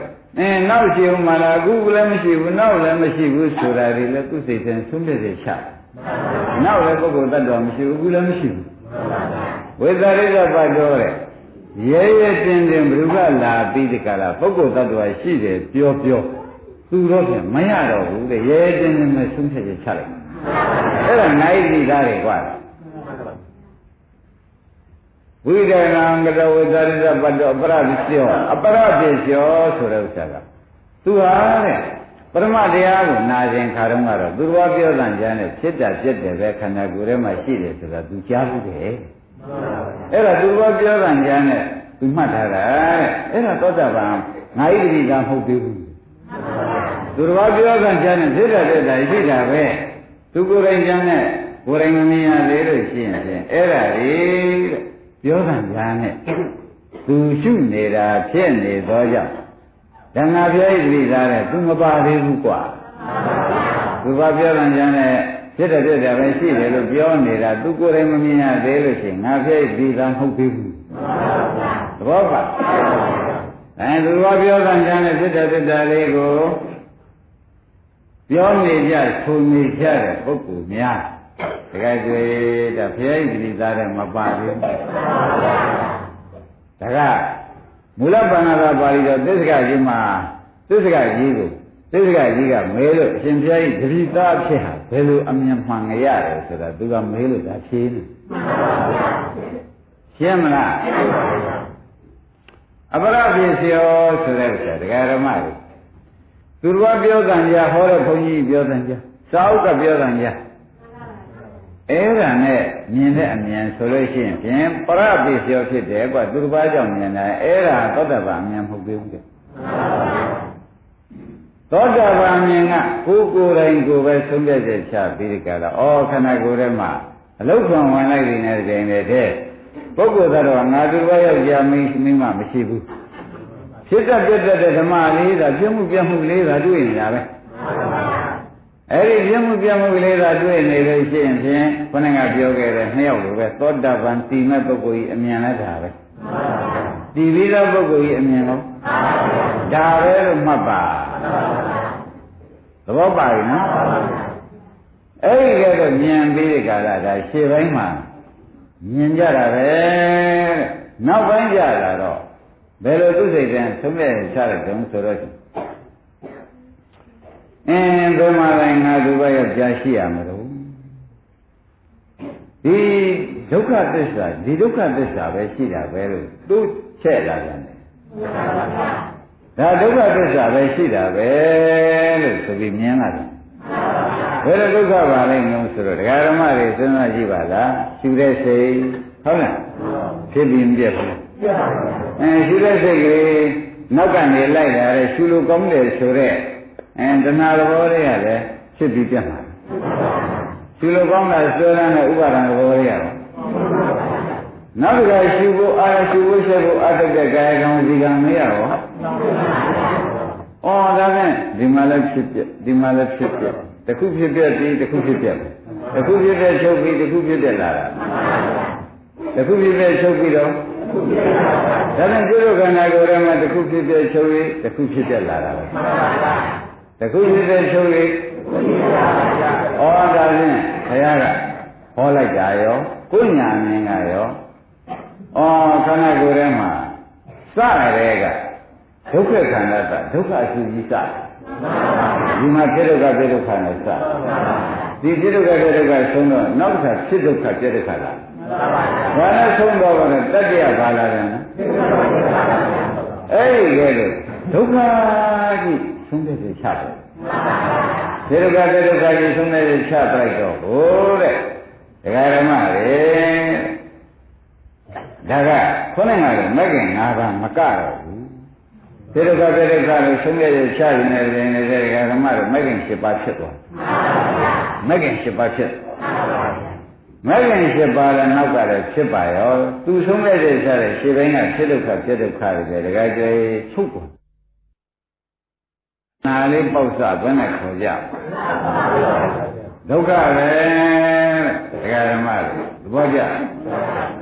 နောက်ရှိဦးမလားအခုလည်းမရှိဘူးနောက်လည်းမရှိဘူးဆိုတာတွေလည်းသူ့စိတ်ထဲဆုံးဖြတ်စေချနောက်လည်းပုဂ္ဂိုလ်တ attva မရှိဘူးအခုလည်းမရှိဘူးဝိသရိကပတ်တော်တဲ့ရဲရဲတင်းတင်းဘုရားလာပြီးဒီကလာပုဂ္ဂိုလ်တ attva ရှိတယ်ပြောသူတော့ပြန်မရတော့ဘူးတဲ့ရဲရဲတင်းတင်းနဲ့ဆုံးဖြတ်စေချလိုက်အဲ့ဒါနိုင်ပြီသားတွေကွာဝိဒနာကတဝိသရိကပတ်တော်အပရပစ္စယောအပရပစ္စယောဆိုတဲ့ဥစ္စာကသူဟာတဲ့ပရမတရားကိုနာကျင်ခါတော့ကတော့သူတော်ပြောတဲ့ဉာဏ်နဲ့ဖြစ်တာပြက်တယ်ပဲခန္ဓာကိုယ်ထဲမှာရှိတယ်ဆိုတာသူကြားဘူးတဲ့အဲ့ဒါသူတော်ပြောတဲ့ဉာဏ်နဲ့သူမှတ်ထားတာတဲ့အဲ့ဒါသောတာပန်ငါဣတိကမဟုတ်သေးဘူးသူတော်ပြောတဲ့ဉာဏ်နဲ့ဖြစ်တာပြက်တာရှိတာပဲသူကိုယ်တိုင်ဉာဏ်နဲ့ကိုယ်တိုင်မမြင်ရသေးလို့ရှိရင်အဲ့ဒါလေတဲ့ပြောတဲ့ဉာဏ်နဲ့သူရှုနေတာဖြစ်နေသောကြောင့်ဓမ္မပြည့်ဣတိသားတဲ့သူမပါသေးဘူးကွာသူကပြောတဲ့ဉာဏ်နဲ့ဖြစ်တယ်ပဲရှိတယ်လို့ပြောနေတာသူကိုယ်တိုင်မမြင်ရသေးလို့ရှိရင်ငါပြည့်ဣတိသားမဟုတ်သေးဘူးသဘောပါသူကပြောတဲ့ဉာဏ်နဲ့ဖြစ်တယ်လေးကိုပြောနေကြဆိုနေကြတဲ့ပုဂ္ဂိုလ်များတကယ်ကြွေတာဘုရားဣတိသားတဲ့မပါသေးဘူးဒါကမူလပဏ္ဏသာပါဠိတော်သစ္စကကြီးမှာသစ္စကကြီးကိုသစ္စကကြီးကမဲလို့အရှင်ဘုရားကြီးတတိသားဖြစ်ဟာဘယ်လိုအမြင်မှန်ကြရတယ်ဆိုတာသူကမဲလို့ဒါဖြေနေရှင်းမလားအပရပစ္စယောဆိုတဲ့ဥစ္စာတရားဓမ္မတွေသူတော်ပြောတဲ့ညာဟောတဲ့ဘုန်းကြီးပြောတဲ့ညာစာအုပ်ကပြောတဲ့ညာအဲ့ဒါနဲ့မြင်တဲ့အမြင်ဆိုလို့ရှိရင်ဖြင့်ပရပစ္စယောဖြစ်တယ်ကွာသူတစ်ပါးကြောင့်မြင်တယ်အဲ့ဒါသောတာပန်အမြင်မဟုတ်သေးဘူးတဲ့သောတာပန်အမြင်ကကိုယ်တိုင်ကိုယ်ပဲဆုံးဖြတ်ချက်ချပြီးဒီကလာဩခန္ဓာကိုယ်ထဲမှာအလုတ်ခံဝင်လိုက်နေတဲ့ကြိမ်နဲ့တဲ့ပုဂ္ဂိုလ်ကတော့ငါသူတစ်ပါးယောက်ျားမင်းမရှိဘူးဖြစ်တတ်ပြတ်တဲ့ဓမ္မလေးသာပြမှုပြမှုလေးသာတွေ့နေတာပဲအဲ့ဒီပြမှုပြမှုလေးသာတွေ့နေလို့ရှိရင်ဖြင့်ခொနကပြောခဲ့တဲ့နှစ်ယောက်လိုပဲသောတာပန်တည်မဲ့ပုဂ္ဂိုလ်ကြီးအမြင်လိုက်တာပဲတည်ပြီးသောပုဂ္ဂိုလ်ကြီးအမြင်တော့ဒါပဲလို့မှတ်ပါသဘောပါပြီနော်အဲ့ဒီကတော့မြင်ပြီးတဲ့ကာလဒါရှေ့ပိုင်းမှာမြင်ကြတာပဲနောက်ပိုင်းကြလာတော့ဘယ်လိုသူစိတ်တန်းသုံးမဲ့ချတဲ့တုံးဆိုတော့ဘယ်မှာလဲငါသူဘယောက်ကြားရှိရမလို့ဒီဒုက္ခသစ္စာပဲရှိတာပဲလို့သူချက်လာတယ်ဒါဒုက္ခသစ္စာပဲရှိတာပဲလို့ဆိုပြီးမြင်လာတယ်ဘယ်လိုဒုက္ခပါလဲငုံဆိုတော့ဒကာဓမ္မတွေစဉ်းစားကြည့်ပါလားရှူတဲ့စိတ်ဟုတ်လားဖြစ်ပြီးပြက်ဘူးရှူတဲ့စိတ်ကလေးနောက်ကနေလိုက်လာတဲ့ရှူလို့ကောင်းတယ်ဆိုတော့တဏှာသဘောတွေကလည်းဖြစ်ပြီးပြတ်မှာရှ ရှုလို့ကောင်းတာဆွဲလန်းတဲ့ဥပါဒံသဘောရရောနောက်တစ်ခါရှုဖို့အာရှုဖို့ဆက်ဖို့အတတ်တဲ့ကာယကံဝစီကံမရရောအော်ဒါနဲ့ဒီမှာလည်းဖြစ်ပြဒီမှာလည်းဖြစ်ပြတစ်ခုဖြစ်ပြပြီးတစ်ခုဖြစ်ပြတစ်ခုဖြစ်ပြချုပ်ပြီးတစ်ခုဖြစ်ပြလာတာတစ်ခုဖြစ်ပြချုပ်ပြီးတော့ဒါနဲ့ပြုလို့ခန္ဓာကိုယ်ထဲမှာတစ်ခုဖြစ်ပြချုပ်ပြီးတစ်ခုဖြစ်ပြလာတာပဲတစ်ခုဖြစ်ပြချုပ်ပြီးဩဒါဖြင့်ဘုရားကဟောလိုက်တာရောကိုညာမြင်ကရောဩခန္ဓာကိုယ်ထဲမှာစရဲကဒုက္ခခန္ဓာဒုက္ခအစုကြီးစဒီမှာဖြစ်ဒုက္ခပြဒုက္ခနဲ့စဒီဖြစ်ဒုက္ခပြဒုက္ခဆုံးတော့နောက်တစ်ခါဖြစ်ဒုက္ခပြဒုက္ခလာဘာနဲ့ဆုံးတော့လဲတတ္တရဘာလာတယ်နော်အဲ့ဒီကဲလို့ဒုက္ခကြီးဆုံးတဲ့ချတယ်ဒီဒုက္ခပြဒုက္ခကြီးဆုံးတဲ့ချပလိုက်တော့ဟိုတဲ့ဒကာရမတွေဒါကခေါင်းနဲ့ကလည်းမကင်၅ပါးမကတော့ဘူးဒီဒုက္ခပြဒုက္ခလို့ဆုံးတဲ့ချနေတဲ့ဒကာရမတွေမကင်7ပါးဖြစ်သွားမကင်7ပါးဖြစ်မဂ္ဂင်7ပါးလည်းနောက်ကလည်းဖြစ်ပါရောသူဆုံးတဲ့စိတ်စားတဲ့ရှေ့ပိုင်းကဖြစ်ဒုက္ခပြဒုက္ခတွေတကယ်ကြဲချုပ်ကုန်နာလေးပေါက်စဘယ်နဲ့ခေါ်ကြဒုက္ခပဲဒကာဓမ္မတွေသဘောကျ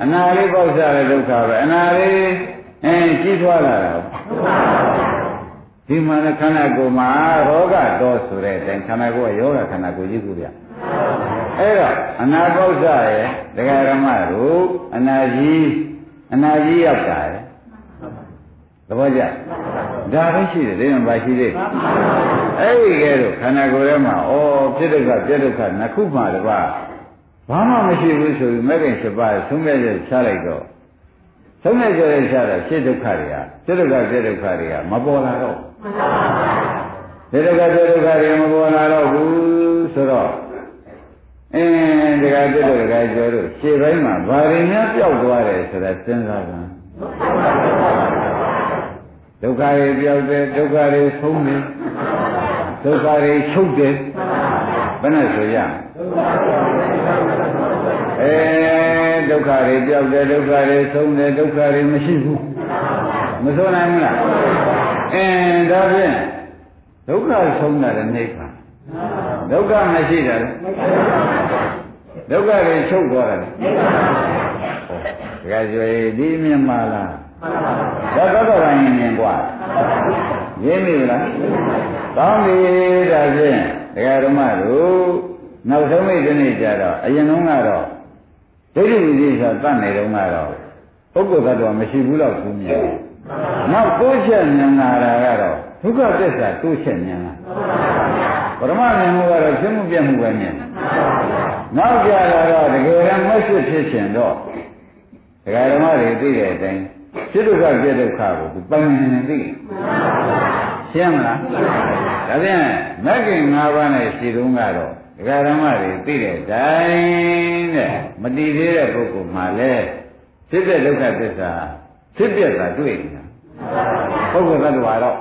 အနာလေးပေါက်စလည်းဒုက္ခပဲအနာလေးကြီးထွားလာတာဒီမှာလည်းခန္ဓာကိုယ်မှာရောဂတော်ဆိုတဲ့အတိုင်းခန္ဓာကိုယ်ကယောဂခန္ဓာကိုယ်ကြီးကိုပြအဲ့တော့အနာပေါက်စရဲ့ဒကာဓမ္မတို့အနာကြီးရောက်တာရဲ့သဘောကျဒါပဲရှိတယ်ဒီမှာပါရှိသေးအဲ့ဒီကဲတော့ခန္ဓာကိုယ်ထဲမှာဩဖြစ်ဒုက္ခပြဒုက္ခနှစ်ခုမှတပါဘာမှမရှိဘူးဆိုပြီးမဂ္ဂင်7ပါးသုံးမြတ်ရချလိုက်တော့သုံးမြတ်ရချတာဖြစ်ဒုက္ခတွေကဖြစ်ဒုက္ခပြဒုက္ခတွေကမပေါ်လာတော့ဖြစ်ဒုက္ခပြဒုက္ခတွေမပေါ်လာတော့ဘူးဆိုတော့ဒကာပြဒုက္ခကျော်တို့ရှေ့ပိုင်းမှာဘာတွေများပျောက်သွားတယ်ဆိုတာစဉ်းစားကြဒုက္ခတွေပြောက်တယ်ဒုက္ခတွေဆုံးတယ်ဒုက္ခတွေချုပ်တယ်ဘယ်နဲ့ဆိုရဒုက္ခတွေပြောက်တယ်ဒုက္ခတွေဆုံးတယ်ဒုက္ခတွေမရှိဘူးမဆိုနိုင်ဘူးလားဒါဖြင့်ဒုက္ခဆုံးတာလည်းနှိပ်ပါဒုက္ခမရှိတာလေဒုက္ခတွေချုပ်သွားတယ်ဒါကြွေဒီမြင်ပါလားဒါတော့တိုင်းမြင်กว่าရင်းပြီလားကောင်းပြီဒါဖြင့်ဒကာဓမ္မတို့နောက်ဆုံးမိတ်ဒီနေ့ကြတော့အရင်တုန်းကတော့ဒိဋ္ဌိဝိသေသတတ်နေတုန်းကတော့ပုဂ္ဂိုလ်သတ္တဝါမရှိဘူးတော့ဘူးမြင်နောက်တိုးချက်မြင်လာတာကတော့ဒုက္ခသစ္စာတိုးချက်မြင်လာပရမမြင်မှုကတော့ဖြစ်မှုပြမှုပဲမြင်နောက်ကြလာတော့တကယ်တမ်းမရှိဖြစ်ခြင်းတော့ဒကာဓမ္မတွေသိတဲ့အတိုင်းဖြစ်ဒုက္ခပြဒုက္ခကိုသူပိုင်နေသိရှင်းမလားဒါဖြင့်မဂ္ဂင်၅ပါးနဲ့ရှိတုန်းကတော့ဒကာဓမ္မတွေသိတဲ့အတိုင်းတဲ့မတည်သေးတဲ့ပုဂ္ဂိုလ်မှလည်းဖြစ်တဲ့ဒုက္ခသစ္စာဖြစ်ပြတာတွေ့နေတာပုဂ္ဂိုလ်သတ္တဝါတော့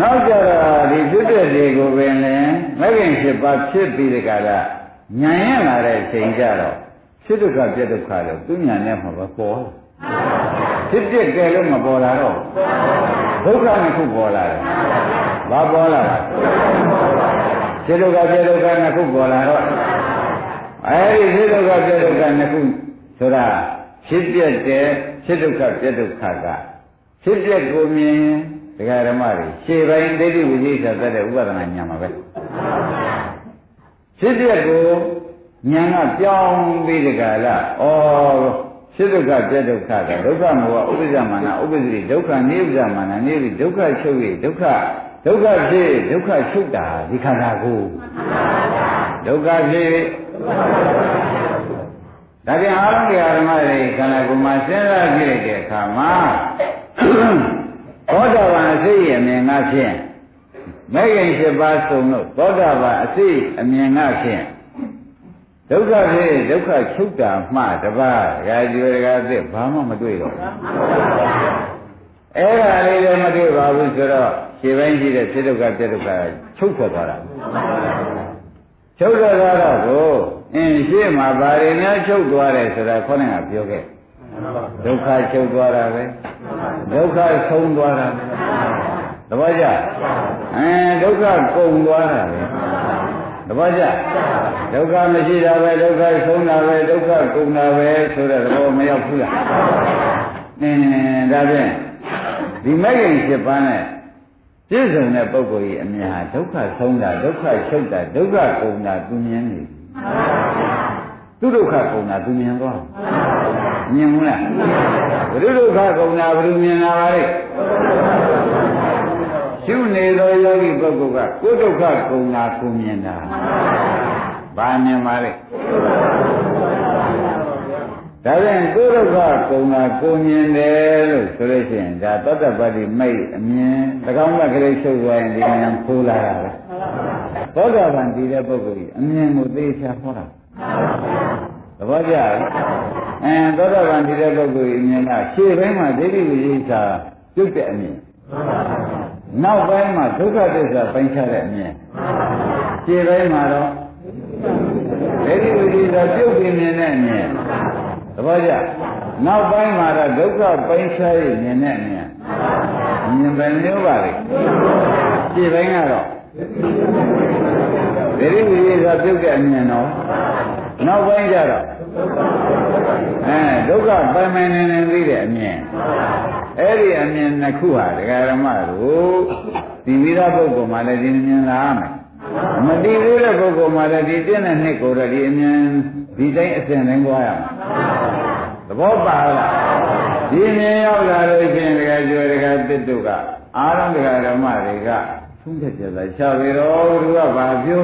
နောက်ကြတော့ဒီဖြစ်တဲ့တွေကိုပင်လည်းမဂ္ဂင်7ပါးဖြစ်ပြီးတဲ့ကာလဉာဏ်ရလာတဲ့ချိန်ကြတော့ဖြစ်ဒုက္ခပြဒုက္ခလို့သူဉာဏ်နဲ့မှာပေါ်ဖြစ်ပြတယ်လို့မပေါ်လာတော့ဒုက္ခနှစ်ခုပေါ်လာတယ်ဘာပေါ်လာလဲဖြစ်ဒုက္ခပြဒုက္ခနှစ်ခုပေါ်လာတော့အဲဒီဖြစ်ဒုက္ခပြဒုက္ခနှစ်ခုဆိုတာဖြစ်ပြတယ်ဖြစ်ဒုက္ခပြဒုက္ခကဖြစ်ပြကိုမြင်ဒကာဓမ္မတွေရှေ့ပိုင်းဒိဋ္ဌိဝိသေသတတ်တဲ့ဥပဒနာညာမှာပဲဖြစ်ပြကိုဉာဏ်ကပြောင်းပြီးဒီကလာဖြစ်ဒုက္ခပြဒုက္ခကဒုက္ခမောဥပ္ပဇ္ဇမာနဥပ္ပဇ္ဇိဒုက္ခနိဗ္ဗာန်မာနနိဗ္ဗိဒုက္ခချုပ်ရဒုက္ခဖြစ်ဒုက္ခချုပ်တာဒီခန္ဓာကိုဒုက္ခဖြစ်ဒါပြန်အားလုံးတရားဓမ္မတွေခန္ဓာကိုယ်မှာစဉ်းစားကြည့်တဲ့အခါမှာသောတာပန်အစိတ်အမြင်ငါဖြင့်မဂ္ဂင်7ပါးစုံလို့သောတာပန်အစိတ်အမြင်ငါဖြင့်ဒုက္ခဖြစ်ဒုက္ခချုပ်တာမှတပါးရာဇဝေကသစ်ဘာမှမတွေ့တော့ဘူးအဲ့ဒါလေးလည်းမတွေ့ပါဘူးဆိုတော့ခြေပိုင်းရှိတဲ့ဖြစ်ဒုက္ခပြဒုက္ခချုပ်ထွက်သွားတာ ချုပ်တော့ကိုရှေ့မှာဘာတွေများချုပ်သွားတယ်ဆိုတာခေါင်းကပြောခဲ့ဒုက္ခချုပ်သွားတာပဲဒုက္ခဆုံးသွားတာတပည့်ကြဒုက္ခကုန်သွားတာပဲတပည့်ကြဒုက္ခမရှိတာပဲဒုက္ခဆုံးတာပဲဒုက္ခကုန်တာပဲဆိုတဲ့သဘောမရောက်ဘူးလားဒါဖြင့်ဒီမဂ္ဂင်7ပါးနဲ့ပြည့်စုံတဲ့ပုဂ္ဂိုလ်ကြီးအမြင်ဟာဒုက္ခဆုံးတာဒုက္ခချုပ်တာဒုက္ခကုန်တာသူမြင်နေသူဒုက္ခကုန်တာသူမြင်သွားမြင်ဘူးလားဘုရုဒုက္ခကုန်တာဘယ်လိုမြင်လာပါလဲရှုနေသောယောဂီပုဂ္ဂိုလ်ကကိုယ်ဒုက္ခကုန်တာကိုမြင်တာဘာမြင်ပါလဲဒါပြန်ကိုယ်ဒုက္ခကုန်တာကိုမြင်တယ်လို့ဆိုလို့ရှိရင်ဒါသောတပတ္တိမိတ်အမြင်၎င်းကကလေးရှုပ်သွားရင်ဒီဉာဏ်ဖိုးလာတာပဲသောတာပန်တည်တဲ့ပုဂ္ဂိုလ်ကြီးအမြင်ကိုသိချာဟောတာသဘောကျသောတာပန်တည်တဲ့ပုဂ္ဂိုလ်ကြီးအမြင်ကရှေ့ပိုင်းမှာဒိဋ္ဌိဝိသေသပြုတ်တဲ့အမြင်နောက်ပိုင်းမှာဒုက္ခသစ္စာပိုင်းခြားတဲ့အမြင်ရှေ့ပိုင်းမှာတော့ဒိဋ္ဌိဝိသေသပြုတ်ပြီးမြင်တဲ့အမြင်သဘောကျနောက်ပိုင်းမှာတော့ဒုက္ခပိုင်းခြားရမြင်တဲ့အမြင်ပဲမျိုးပါလေရှေ့ပိုင်းကတော့ဒိဋ္ဌိဝိသေသပြုတ်တဲ့အမြင်တော့နောက်ပိုင်းကျတော့ဒုက္ခပိုင်ပိုင်နေနေသိတဲ့အမြင်အဲ့ဒီအမြင်နှစ်ခုဟာဒကာဓမ္မတို့ဒီဝိရပုဂ္ဂိုလ်မှလည်းဒီမြင်လာမယ်မတည်သေးတဲ့ပုဂ္ဂိုလ်မှလည်းဒီပြည့်တဲ့နှစ်ကိုတော့ဒီအမြင်ဒီတိုင်းအစဉ်တိုင်းသွားရမှာသဘောပါလားဒီမြင်ရောက်လာလို့ရှိရင်ဒကာကျွဲဒကာတစ်တို့ကအားလုံးဒကာဓမ္မတွေကသုံးချက်ကြလာရှာပြီတော့သူကဘာပြော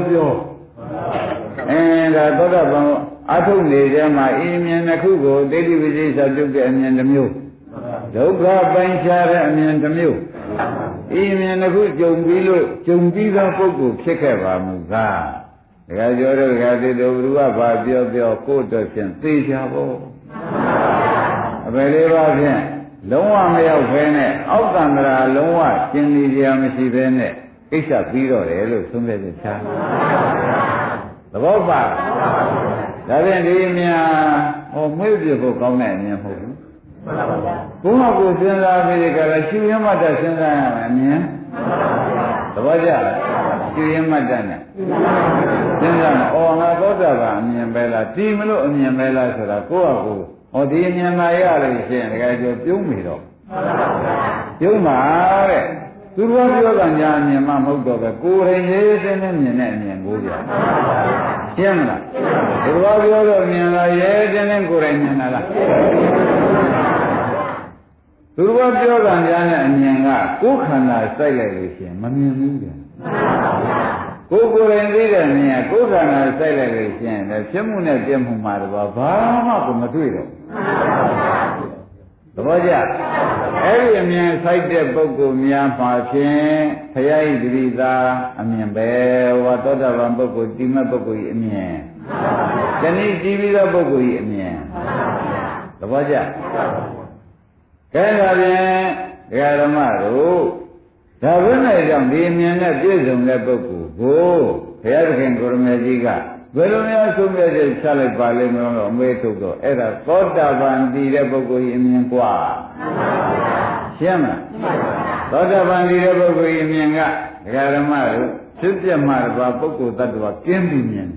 ဒါသောတာပန်အထုနေတဲ့မှာအမြင်တစ်ခုကိုဒိဋ္ဌိဝိသေသပြုတ်တဲ့အမြင်တစ်မျိုးဒုက္ခပိုင်းခြားတဲ့အမြင်တစ်မျိုးအမြင်တစ်ခုကြုံပြီးလို့ကြုံပြီးသောပုဂ္ဂိုလ်ဖြစ်ခဲ့ပါမူကားဒကာကျော်တို့ဒကာတိတို့ဘုရားဘာပြောကိုယ့်တော်ဖြင့်သိချဖို့အပေလေးပါဖြင့်လုံးဝမရောက်ဘဲနဲ့အောက်တန္တရာလုံးဝကျင်နေကြမရှိဘဲနဲ့ကိစ္စပြီးတော့တယ်လို့သုံးဖြတ်ချက်ချာသဘောပါဒါဖြင့်ဒီမြာမွေးပြဖို့ကောင်းတဲ့အမြင်မဟုတ်ဘူးဘုရားကိုစဉ်းစားပြီးကြလားရှင်ရမတ္တစဉ်းစားရမယ်အမြင်သဘောကျရှင်ရမတ္တနဲ့စဉ်းစားငါသောတာပန်အမြင်ပဲလားဒီမလို့အမြင်ပဲလားဆိုတာကိုယ့်ဟာကိုယ်ဒီအမြင်မှရလို့ရှိရင်တကယ်ကျော်ပြုံးပြီတော့ပြုံးပါတဲ့သူတို့ပြောတာညာအမြင်မှမဟုတ်တော့ပဲကိုယ်ရင်ရေးစင်းနဲ့မြင်တဲ့အမြင်ကိုပြရှင်းမလားသူတို့ပြောတော့မြင်လာရေးစင်းနဲ့ကိုယ်ရင်မြင်လာလားသူတို့ပြောတာညာနဲ့အမြင်ကကိုယ်ခန္ဓာစိုက်လိုက်လို့ရှိရင်မမြင်ဘူးပြန်ကိုယ်ရင်သိတဲ့မြင်ကကိုယ်ခန္ဓာစိုက်လိုက်လို့ရှိရင်လည်းဖြစ်မှုနဲ့ပြည့်မှုမှာတော့ဘာမှကိုမတွေ့တော့သဘောကျအဲ့ဒီအမြင်ဆိုင်တဲ့ပုဂ္ဂိုလ်များမှာဖြင့်ဘုရားဤတိသာအမြင်ပဲဟောသောတာပန်ပုဂ္ဂိုလ်တိမတ်ပုဂ္ဂိုလ်ဤအမြင်တဏှိကြည်ပြီးသောပုဂ္ဂိုလ်ဤအမြင်သဘောကျကဲဒါဖြင့်ဒကာဓမ္မတို့ဒါဘယ်နဲ့ကြောင့်ဒီအမြင်နဲ့ပြည့်စုံတဲ့ပုဂ္ဂိုလ်ကိုဘုရားသခင်ကိုရမေကြီးကဘယ်လိုများဆုံးဖြတ်ချက်ချလိုက်ပါလိမ့်မလို့အမေးထုတ်တော့အဲ့ဒါသောတာပန်တည်တဲ့ပုဂ္ဂိုလ်ကြီးအမြင်กว่าရှင်းမလားသောတာပန်တည်တဲ့ပုဂ္ဂိုလ်ကြီးအမြင်ကဒကာဓမ္မတို့ဖြစ်ပြမှတပါပုဂ္ဂိုလ်တ attva ကင်းပြီးမြင်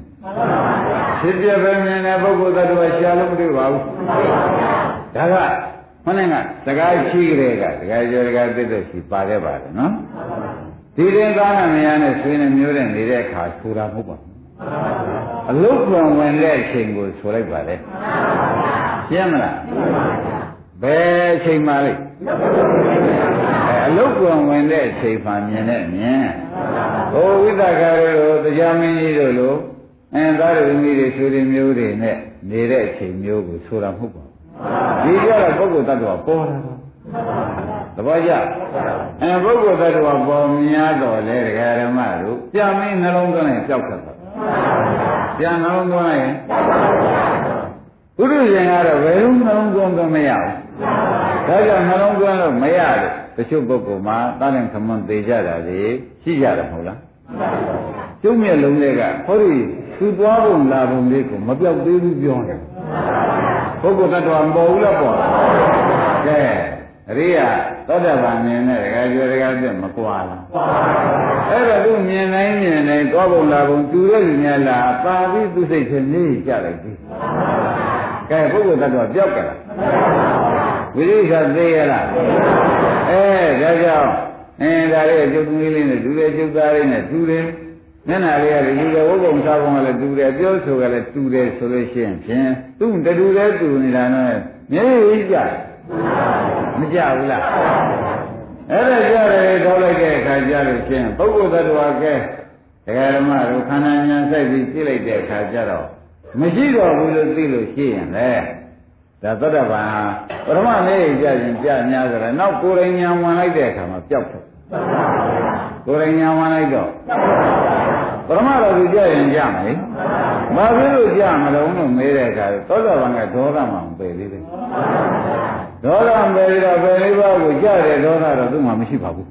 ဖြစ်ပြပဲမြင်တဲ့ပုဂ္ဂိုလ်တ attva ရှားလို့မတွေ့ပါဘူးဒါကမနဲ့ကစကားရှိကြတဲ့ကဒကာကျော်ဒကာသစ်တို့ရှိပါခဲ့ပါတယ်နော်ဒီရင်သားနဲ့မယားနဲ့ဆွေးနေမျိုးနဲ့နေတဲ့အခါဆိုတာမဟုတ်ပါဘူးအလုတ်ပြန်ဝင်တဲ့အချိန်ကိုဆိုလိုက်ပါလေရှင်းမလားဘယ်အချိန်မှလဲအလုတ်ပြန်ဝင်တဲ့အချိန်မှမြင်တဲ့အမြင်ဟိုဝိသကာရတို့တရားမင်းကြီးတို့လိုသားရင်းကြီးတွေဆွေးမျိုးတွေနဲ့နေတဲ့အချိန်မျိုးကိုဆိုတာမဟုတ်ပါဘူးဒီကြတော့ပုဂ္ဂိုလ်တ attva ပေါ်လာတော့သဘောကျပုဂ္ဂိုလ်တ attva ပေါ်များတော့လေဒကာဓမ္မတို့ပြမင်းနှလုံးသွင်းရင်ကြောက်တတ်ပါပြန်နှလုံးသွင်းရင်ဘုရုရှင်ကတော့ဘယ်လိုနှလုံးသွင်းတော့မရဘူးဒါကြောင့်နှလုံးသွင်းလို့မရလို့တချို့ပုဂ္ဂိုလ်မှာတားလင်ခမွန်သေးကြတာလေရှိကြတယ်မဟုတ်လားကျုံးမြက်လုံးတွေကဟောဒီ သူသွားပုံလာပုံလေးကိုမပြောက်သေးဘူးပြောတယ်ပုဂ္ဂိုလ်တ attva မပေါ်ဘူးလားပေါ်ကဲအရိယာသောတာပန်မြင်တဲ့ဒကာကျွယ်ဒကာပြတ်မကွာလားအဲ့တော့သူမြင်တိုင်းသွားပုံလာပုံတူတဲ့လူများလားပါပြီးသူစိတ်ချင်းကြီးကြလိုက်ပြီကဲပုဂ္ဂိုလ်တ attva ပြောက်ကလားဝိရိယသေးရလားဒါကြောင့်ဒါလေးကျုပ်သမီးလေးနဲ့တူတယ်ကျုပ်သားလေးနဲ့တူတယ်မျက်နှာလေးကလည်းတူတယ်ဝုတ်ပုံစားပုံကလည်းတူတယ်ပြောဆိုကလည်းတူတယ်ဆိုလို့ရှိရင်ဖြင့်သူ့တူတယ်တူနေတာနဲ့မျက်ရည်ကြမကြဘူးလားအဲ့ဒါကြတယ်ထောက်လိုက်တဲ့အခါကြလို့ရှိရင်ပုဂ္ဂိုလ်သတ္တဝါကဲဒကာဓမ္မတို့ခန္ဓာဉာဏ်စိုက်ပြီးကြည့်လိုက်တဲ့အခါကျတော့မရှိတော့ဘူးလို့သိလို့ရှိရင်လေဒါသောတာပန်ပရမလေးကြရင်ပြများကြတယ်နောက်ကိုယ်ရင်ဉာဏ်ဝင်လိုက်တဲ့အခါမှာပျောက်တယ်ကိုယ်ရင်ဉာဏ်ဝင်လိုက်တော့ပရမတော်သူကြရင်ကြမယ်ဘာဖြစ်လို့ကြမလို့လို့မေးတဲ့အခါသောတာပန်ကဒေါသမှမပယ်သေးတယ်ဒေါသမပယ်တော့ပယ်လေးပါးကိုကြတဲ့ဒေါသတော့သူ့မှာမရှိပါဘူး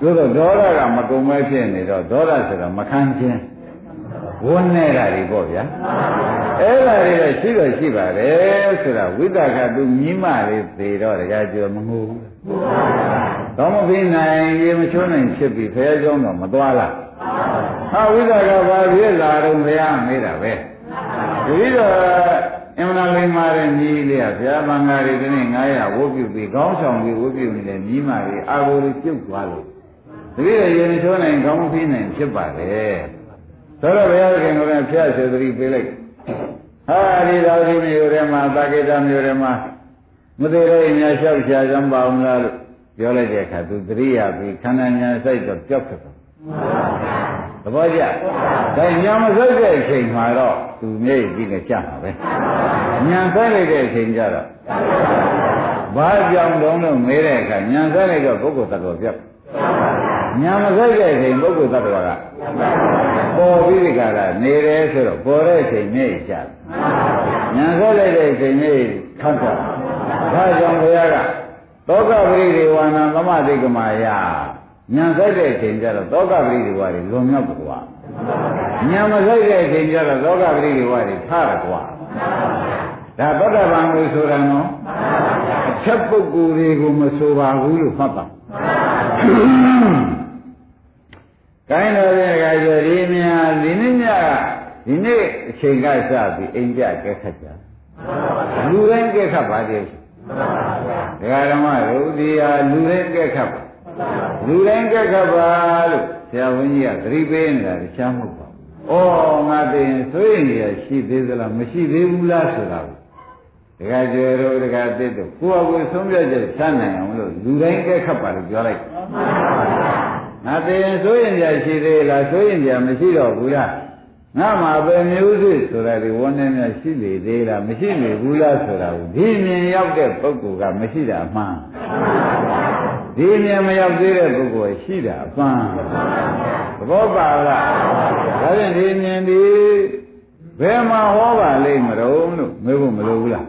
သို့တော့ဒေါသကမကုန်မဲဖြစ်နေတော့ဒေါသဆိုတော့မခံခြင်းဝန်းနေတာတွေပေါ့ဗျာအဲ့ဒါတွေလည်းရှိပါတယ်ဆိုတာဝိတ္တကသူမြင်းမလေးသေတော့တကယ်ကြောမငိုဘူးတော့မပြီးနိုင်ရေမချိုးနိုင်ဖြစ်ပြီးဖဲကြောင်းတော့မသွားလားဟာဝိတ္တကဘာဖြစ်လာတော့ဘုရားမေးတာပဲဒီတော့အမှန်လိမ္မာတဲ့ညီလေးကဘုရားမင်္ဂလာတွေဒီနေ့900ဝုတ်ပြုပြီးခေါင်းဆောင်ပြီးဝုတ်ပြုနေတဲ့ညီမလေးအာကိုလေးပြုတ်သွားလို့ဒီလိုရေမချိုးနိုင်ခေါင်းမပြီးနိုင်ဖြစ်ပါတယ်ဆိုတော့ဘုရားခင်ကလည်းဖျက်စေသတိပေးလိုက်ဟာဒီတော်ဒီမျိုးထဲမှာသာကေတမျိုးထဲမှာမသေးတဲ့ညာလျှောက်ရှာကြမ်းပါအောင်လားလို့ပြောလိုက်တဲ့အခါသူသတိရပြီးခန္ဓာညာစိုက်တော့ပျောက်သွားသဘောကျဒါညာမစိုက်တဲ့အချိန်မှာတော့သူမျက်ရည်ကြီးနဲ့ကြာမှာပဲညာစိုက်လိုက်တဲ့အချိန်ကျတော့ဘာကြောင့်တုံးလို့မေးတဲ့အခါညာစိုက်လိုက်တော့ပုဂ္ဂိုလ်သတ္တဝါပျောက်ညာမစိုက်တဲ့အချိန်ပုဂ္ဂိုလ်သတ္တဝါကပေါ်ပြီးဒီကရနေတယ်ဆိုတော့ပေါ်တဲ့အချိန်မျက်ရည်ကျညာစိုက်လိုက်တဲ့အချိန်မျက်ရည်ထပ်သွားဒါကြောင့်ဘုရားကသောကပရိဒေဝနာသမတိကမာယညာဆိုင်တဲ့အချိန်ကျတော့သောကပရိဒေဝတွေလွန်မြောက်ကွာညာမဆိုင်တဲ့အချိန်ကျတော့သောကပရိဒေဝတွေထားရကွာဒါသောတာပန်ကိုဆိုတာနော်အချက်ပုဂ္ဂိုလ်တွေကိုမဆိုပါဘူးလို့မှတ်ပါကိုင်းတော်ရဲ့ကဆိုဒီများဒီနေ့ညကဒီနေ့အချိန်ကစပြီးအိမ်ကြကဲခတ်ကြလူတိုင်းကဲခတ်ပါသေးဒကာဓမ္မတို့ဒီဟာလူတိုင်းကဲခတ်ပါလူတိုင်းကဲခတ်ပါလို့ဆရာဝန်ကြီးကသတိပေးနေတာတခြားမဟုတ်ပါဘူး။ဩငါသိရင်သွေးရရှိသေးသလားမရှိသေးဘူးလားဆိုတာကိုဒကာကျေတို့ဒကာသစ်တို့ကိုယ့်အကိုဆုံးဖြတ်ချက်ချနိုင်အောင်လို့လူတိုင်းကဲခတ်ပါလို့ပြောလိုက်။ငါသိရင်သွေးရရှိသေးလားသွေးရမရှိတော့ဘူးလားငါမှာပဲမျိုးစုဆိုတာဒီဝန်းထဲများရှိလေသေးလားမရှိလေဘူးလားဆိုတာကိုဒီမြင်ရောက်တဲ့ပုဂ္ဂိုလ်ကမရှိတာအမှန်ဒီမြင်မရောက်သေးတဲ့ပုဂ္ဂိုလ်ရှိတာအမှန်သဘောပါလားဒါဖြင့်ဒီမြင်ဒီဘယ်မှာဟောပါလိမ့်မလို့မေးဖို့မလိုဘူးလား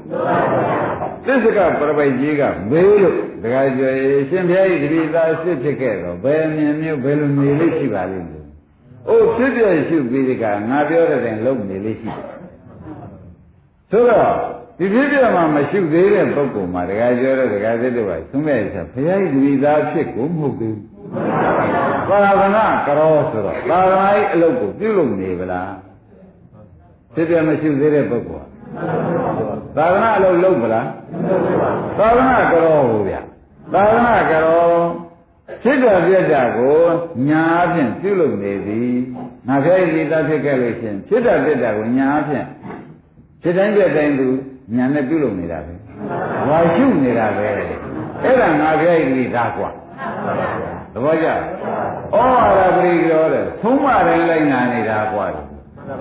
သစ္စကပရပိုက်ကြီးကမေးလို့တခါကျွေရှင်ဘုရားကြီးတတိသားစစ်ဖြစ်ခဲ့တော့ဘယ်မြင်မျိုးဘယ်လိုနေလိမ့်ရှိပါလိမ့်မလို့အိုးဖြစ်ပြရှုပြီးဒီကငါပြောတဲ့တိုင်လုံးနေလေးရှိတယ်ဆိုတော့ဒီဖြစ်ပြမှာမရှုသေးတဲ့ပုဂ္ဂိုလ်မှာတခါပြောတော့တခါစစ်တော့သုံးမဲ့ဆိုဘုရားကြီးဒီသားဖြစ်ကိုမဟုတ်ဘူးပါရဂနာကရောဆိုတော့ပါရမကြီးအလုပ်ကိုပြုလုပ်နေဗလားဖြစ်ပြမရှုသေးတဲ့ပုဂ္ဂိုလ်သာသနာအလုပ်လုပ်မလားသာသနာကရောဟုတ်ဗျာသာသနာကရောဖြစ်တာပြက်တာကိုညာအဖြင့်ပြုလုပ်နေသည်ငါဖျားရည်သားဖြစ်ခဲ့လို့ရှင်ဖြစ်တာပြက်တာကိုညာအဖြင့်ဖြစ်တိုင်းပြက်တိုင်းသူညာနဲ့ပြုလုပ်နေတာပဲဝါရှုနေတာပဲအဲ့ဒါငါဖျားရည်သားกว่าသဘောကျဩဝါဒပရိရောတဲ့သုံးမတိုင်းလိုက်နာနေတာกว่า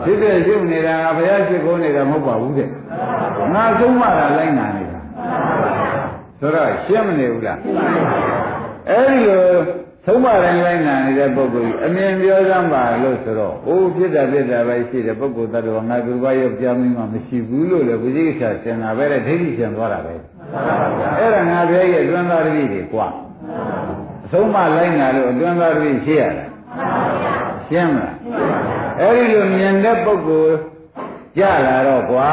ဖြစ်တဲ့ရှုနေတာငါဘုရားရှိခိုးနေတာမဟုတ်ပါဘူးတဲ့ငါသုံးမတာလိုက်နာနေတာဆိုတော့ရှင်းမနေဘူးလားအဲ့ဒီလိုသုံးပါးတိုင်းလိုက်နာနေတဲ့ပုဂ္ဂိုလ်ကြီးအမြင်ပြောစမ်းပါလို့ဆိုတော့အိုးဖြစ်တာပဲရှိတယ်ပုဂ္ဂိုလ်တ attva ငါသူဘာရောက်ပြောင်းပြီးမှမရှိဘူးလို့လေဝိသိကိစ္စသင်တာပဲတဲ့ဒိဋ္ဌိသင်သွားတာပဲအဲ့ဒါငါပြောရဲ့အတွင်းသားတတိတွေကွာအဆုံးမလိုက်နာလို့အတွင်းသားတတိရှိရတာရှင်းမလား အဲ့ဒီလိုမြင်တဲ့ပုဂ္ဂိုလ်ကြလာတော့ကွာ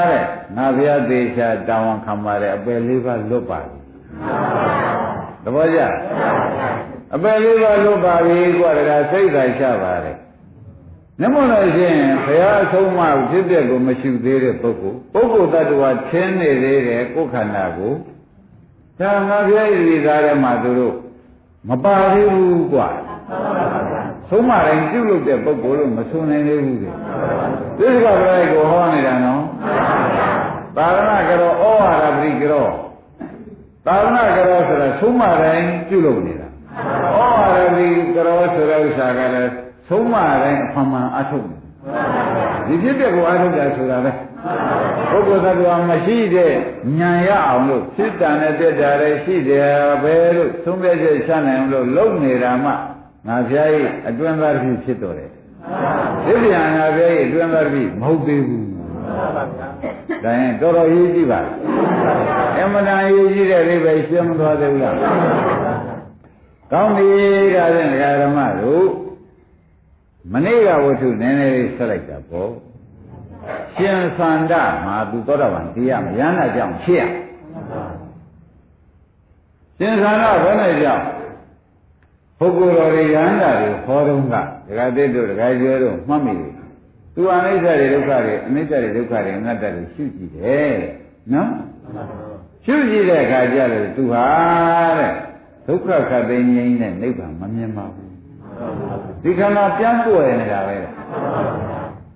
တဲ့ငါဘုရားသေးချာတောင်းဝန်ခံပါတယ်အပယ်လေးပါလွတ်ပါပြီသဘောကျအပယ်လေးပါလွတ်ပါပြီကွာတကစိတ်သာချပါတယ်နမလို့ရှိရင်ဘုရားအဆုံးအမဖြစ်တဲ့ကိုမရှိသေးတဲ့ပုဂ္ဂိုလ်တ attva ချင်းနေသေးတယ်ကိုယ်ခန္ဓာကိုဒါငါဘုရားဤသားထဲမှာသူတို့မပါသေးဘူးကွာဆုံးမတိုင်းပြုလုပ်တဲ့ပုဂ္ဂိုလ်လို့မဆိုနိုင်သေးဘူးလေသစ္စာပရိကိုဟောနေတာနော်သာရဏကရောဩဝါဒပရိကရောသာရဏကရောဆိုတာဆုံးမတိုင်းပြုလုပ်နေတာဩဝါဒပရိကရောဆိုတဲ့ဥစ္စာကလည်းဆုံးမတိုင်းအမှန်အထုတ်ဒီဖြစ်တဲ့ကိုအထုတ်တာဆိုတာပဲပုဂ္ဂိုလ်သတ္တဝါမရှိတဲ့ဉာဏ်ရအောင်လို့စိတ်တန်နဲ့တက်တာလည်းရှိတယ်ပဲလို့သုံးပြချက်ချနိုင်အောင်လို့လုပ်နေတာမှငါဖျားကြီးအတွင်းသားတစ်ဖြစ်တော်တယ်ဒီပြန်ငါဖျားကြီးအတွင်းသားတစ်မဟုတ်သေးဘူးဒါရင်တော်တော်ရေးကြည့်ပါအမှန်တန်ရေးကြည့်တဲ့လေးပဲရှင်းမသွားသေးဘူးလားကောင်းပြီဒါဖြင့်ဒကာဓမ္မတို့မနေ့ကဝတ္ထုနည်းနည်းလေးဆက်လိုက်တာပေါ့ရှင်သန္တာမှာသူသောတာပန်တရားမရမ်းတာကြောင့်ဖြစ်ရရှင်သန္တာဘယ်နဲ့ကြောင့်ပုဂ္ဂိုလ်တော်တွေရဟန္တာတွေဟောတော့ကဒကာသစ်တို့ဒကာကျွဲတို့မှတ်မိတယ်သူအနိစ္စတွေဒုက္ခတွေအနိစ္စတွေဒုက္ခတွေအနတ္တတွေရှုကြည့်တယ်နော်ရှုကြည့်တဲ့အခါကျတော့သူဟာတဲ့ဒုက္ခခတ်သိငြိမ်းတဲ့နိဗ္ဗာန်မမြင်ပါဘူးဒီခန္ဓာပြန်ပွယ်နေတာပဲ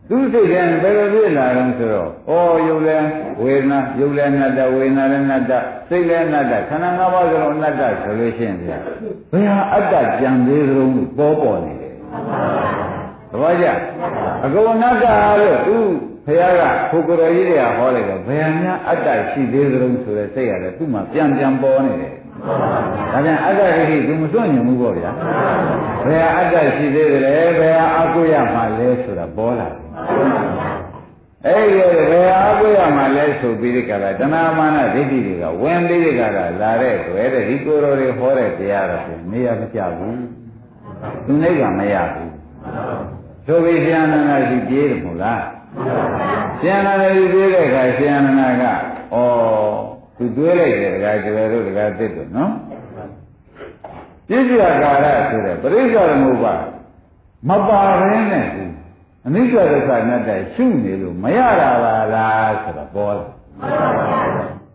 သူစိတ်ကဘယ်လိုဖြစ်လာတော့ဆိုတော့ဩယုတ်လဲဝေဒနာယုတ်လဲအနတ္တဝေဒနာလည်းအနတ္တစိတ်လည်းအနတ္တခန္ဓာ၅ပါးစလုံးအနတ္တဆိုလို့ရှိရင်ဗျာဘယ်ဟာအတ္တကြံသေးသလုံးပေါ်နေတယ်သဘောကျအကုန်အနတ္တလို့သူဘုရားကပုဂ္ဂိုလ်ကြီးတွေကဟောလိုက်တော့ဘယ်ဟာများအတ္တရှိသေးသလုံးဆိုတဲ့စိတ်ရတယ်သူ့မှာပြန်ပေါ်နေတယ်ဒါပြန်အတ္တဒိဋ္ဌိသူမစွန့်ညင်ဘူးပေါ့ဗျာဘယ်ဟာအတ္တရှိသေးတယ်လဲဘယ်ဟာအကုရမှာလဲဆိုတာပေါ်လာတယ်အဲ့ဒီဘယ်ဟာအကုရမှာလဲဆိုပြီးဒီကလာတဏှာမာနဒိဋ္ဌိတွေကဝင်ပြီးဒီကလာလာတဲ့တွေ့တဲ့ဒီကိုယ်တော်တွေဟောတဲ့တရားတော့နေရာမကျဘူးသူနိဗ္ဗာန်မရဘူးဆိုပြီးရှင်အနန္ဒရှိပြေးတယ်မို့လားရှင်အနန္ဒရှိပြေးတဲ့အခါရှင်အနန္ဒကဩသူတွေးလိုက်တယ်ဒကာကျွယ်တို့ဒကာသစ်တို့နော်ပြည့်စုံကာရဆိုတဲ့ပရိစ္ဆေသမုပ္ပါမပါဘဲနဲ့အနိစ္စဒုက္ခအနတ္တရှုနေလို့မရတာပါလားဆိုတော့ပေါ်လာ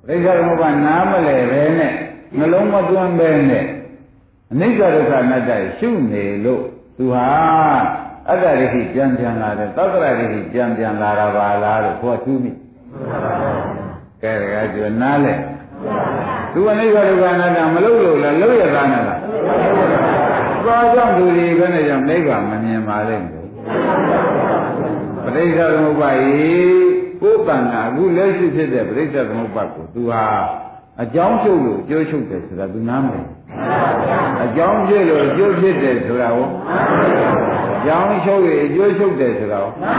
ပရိစ္ဆေသမုပ္ပါနားမလဲပဲနဲ့နှလုံးမသွင်းပဲနဲ့အနိစ္စဒုက္ခအနတ္တရှုနေလို့သူဟာအတ္တဒိဋ္ဌိပြန်လာတယ်သတ္တရဒိဋ္ဌိပြန်လာတာပါလားလို့ခေါ်သူမိကဲဒါကကျွနားလဲသူအနိစ္စဒုက္ခအနတ္တမလို့လို့လားလို့ရတာနဲ့လားဘာကြောင့်သူဒီဘယ်နဲ့ကြောင့်နိဗ္ဗာန်မမြင်ပါလိမ့်မယ်ပရိစ္ဆေသမုပ္ပါယကိုယ်တန်ခါအခုလက်ရှိဖြစ်တဲ့ပရိစ္ဆေသမုပ္ပါကိုသူဟာအကြောင်းချုပ်လို့အကျိုးချုပ်တယ်ဆိုတာသူနားမလဲအကြောင်းဖြစ်လို့အကျိုးဖြစ်တယ်ဆိုတာကိုအကြောင်းချုပ်ရင်အကျိုးချုပ်တယ်ဆိုတာကိုဒါ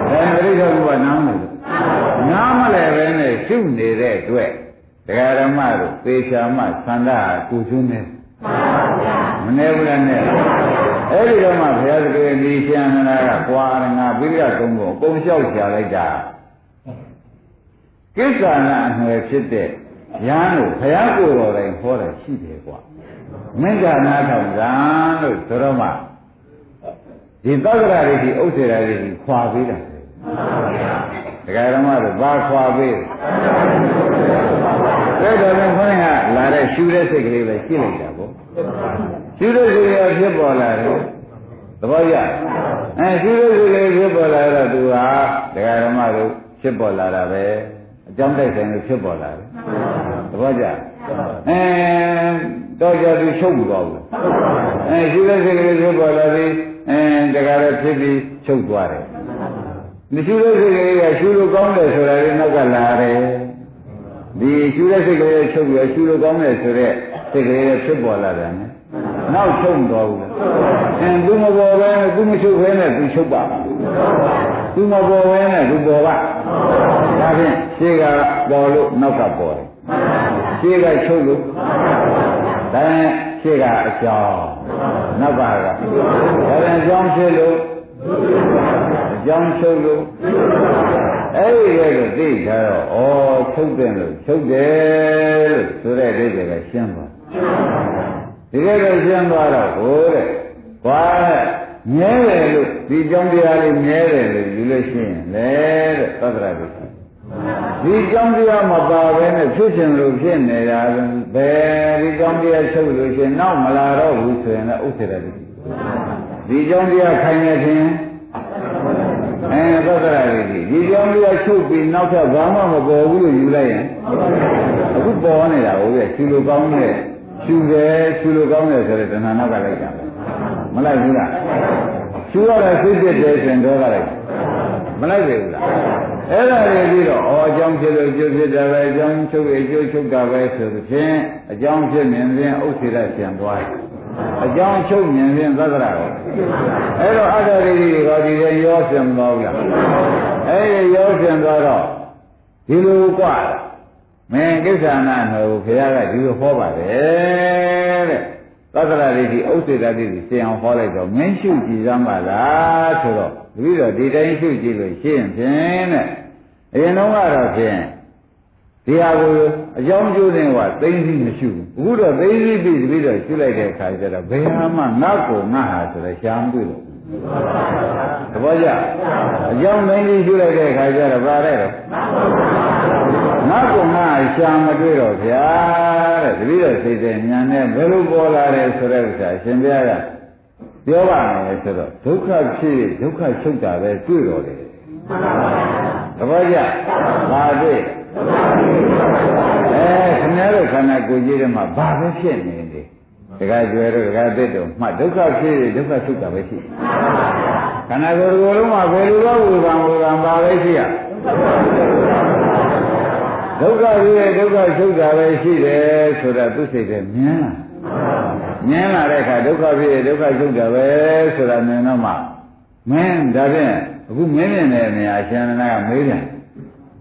ပရိစ္ဆေသမုပ္ပါနားမလဲနားမလဲပဲနဲ့ရှုနေတဲ့အတွက်တရားဓမ္မတို့သေချာမှသန္တာကိုကျွန်းနေမနေဘူးလားနဲ့အဲ့ဒီတော့မှဘုရားသခင်ဒီရှင်အနန္ဒာကကွာရငါပိရိယသုံးကိုအကုန်လျှောက်ချလိုက်တာကိစ္စနာအနွယ်ဖြစ်တဲ့ရဟန်းတို့ဘုရားကိုယ်တော်တိုင်ဟောတယ်ရှိတယ်ကွာမင်္ဂနာထောင်ကံလို့ဆိုတော့မှဒီသက္ကရာတွေဒီဥစ္စေရာတွေဒီခွာပေးတာတရားဓမ္မတို့ဘာခွာပေးလဲဒါတော့ခေါင်းကလာတဲ့ရှူတဲ့စိတ်ကလေးပဲရှင်းလိုက်တာပေါ့ရှူတဲ့စိတ်ကဖြစ်ပေါ်လာတယ်သဘောကျရှူတဲ့စိတ်ကလေးဖြစ်ပေါ်လာတော့သူဟာတရားဓမ္မတို့ဖြစ်ပေါ်လာတာပဲအကြောင်းတိုက်ဆိုင်လို့ဖြစ်ပေါ်လာတယ်သဘောကျတော့ကြသူချုပ်ပြီးတော့ဘူးရှူတဲ့စိတ်ကလေးဖြစ်ပေါ်လာပြီးတရားလည်းဖြစ်ပြီးချုပ်သွားတယ်မရှိတဲ့စိတ်ကလေးကရှူလို့ကောင်းတယ်ဆိုတာလေးနောက်ကလာတယ်ဒီရှူတဲ့စိတ်ကလေးချုပ်ပြီးရှူလို့ကောင်းတယ်ဆိုတဲ့စိတ်ကလေးဖြစ်ပေါ်လာတယ်နောက်ချုပ်တော့ဘူးသူမပေါ်ပဲသူမချုပ်ဘဲနဲ့သူချုပ်ပါသူမပေါ်ပဲနဲ့သူပေါ်ပါဒါဖြင့်ရှေ့ကပေါ်လို့နောက်ကပေါ်တယ်ရှေ့ကချုပ်လို့ဒါရှေ့ကအကြောင်းနောက်ကဒါပြန်အကြောင်းဖြစ်လို့ အကြောင်းချုပ်လို့အဲ့ဒီရဲ့ကိုသိကြတော့ဩချုပ်တယ်လို့ချုပ်တယ်လို့ဆိုတဲ့အိဗယ်ကရှင်းသွားဒီကိစ္စရှင်းသွားတော့ဟိုတဲ့ကွာမြဲတယ်လို့ဒီကြောင်းတရားလေးမြဲတယ်လို့ယူလို့ရှိရင်လေတဲ့သတ္တရာကိုဒီကြောင်းတရားမပါဘဲနဲ့ဖြစ်ရှင်လို့ဖြစ်နေတာဘယ်ဒီကြောင်းတရားချုပ်လို့ရှိရင်နောက်မလာတော့ဘူးဆိုရင်လည်းဥစ္စေတတိဒီကြောင်းတရားခိုင်နေခြင်းသတ္တရာကိုဒီကြောင်းတရားချုပ်ပြီးနောက်ထပ်ဘာမှမပေါ်ဘူးလို့ယူလိုက်ရင်အခုပေါ်နေတာဟုတ်ရဲ့ရှူလို့ကောင်းတဲ့ရှူလို့ကောင်းတယ်ဆိုတဲ့တဏှာနောက်ကလိုက်တာမလိုက်ဘူးလားရှူရတဲ့စိတ်ပြည့်တဲ့ရှင်တော့လိုက်မလိုက်ပြီဘူးလားအဲ့ဒါတွေပြီးတော့အကြောင်းဖြစ်လို့ကျိုးဖြစ်တာပဲအကြောင်းချုပ်ရကျိုးချုပ်တာပဲဆိုသဖြင့်အကြောင်းဖြစ်မြင်ရင်ဥစ္စေတပြန်သွားတယ်အကြောင်းချုပ်မြင်ရင်သတ္တရာကိုအဲ့တော့အတ္တရိတွေကဒီရဲ့ရောစင်မသွားဘူးလားအဲ့ဒီရောစင်သွားတော့ဒီလိုกว่าမင်းကိစ္ဆာနာဟိုခရကဒီလိုဟောပါတယ်တဲ့သတ္တရာရိဥစ္စေတတိကိုသင်အောင်ဟောလိုက်တော့မင်းရှုကြည့်စမ်းပါလားဆိုတော့ပြီးတော့ဒီတိုင်းရှုကြည့်လို့ရှင်းဖြင့်တဲ့အရင်တော့ကတော့ဖြင့်ဒီဟာကိုအကြောင်းကျိုးတင်ကသိသိမရှိဘူးအခုတော့သိသိပြီးတော့ရှုလိုက်တဲ့အခါကျတော့ဘယ်ဟာမှငါ့ကိုငါဟာဆိုတဲ့ရှားမတွေ့လို့သဘောကျအကြောင်းသိသိရှုလိုက်တဲ့အခါကျတော့ဗါတဲ့တော့ငါ့ကိုငါရှားမတွေ့တော့ဗျာတဲ့တပည့်တော်စိတ်တဲ့ဉာဏ်နဲ့ဘယ်လိုပေါ်လာတယ်ဆိုတဲ့ဥစ္စာရှင်ဘုရားကပြောပါမယ်ဆိုတော့ဒုက္ခဖြစ်ဒုက္ခချုပ်တာပဲတွေ့တော်တယ်သဘောကျဘာတွေ့ခင်ဗျားတို့ခန္ဓာကိုယ်ကြီးထဲမှာဘာပဲဖြစ်နေတယ်တခါကျွဲတို့တခါသစ်တို့မှဒုက္ခဖြစ်ဒုက္ခချုပ်တာပဲရှိခန္ဓာကိုယ်ကိုယ်လုံးမှာဘယ်လိုဝေဘာဘာပဲရှိရဒုက္ခဖြစ်ဒုက္ခချုပ်တာပဲရှိတယ်ဆိုတာသူစိတ်ထဲမြင်လာတဲ့အခါဒုက္ခဖြစ်ဒုက္ခချုပ်တာပဲဆိုတာမြင်တော့မှမင်းဒါဖြင့်အခုမင်းမြင်တဲ့နေရာရှင်နာကမေးတယ်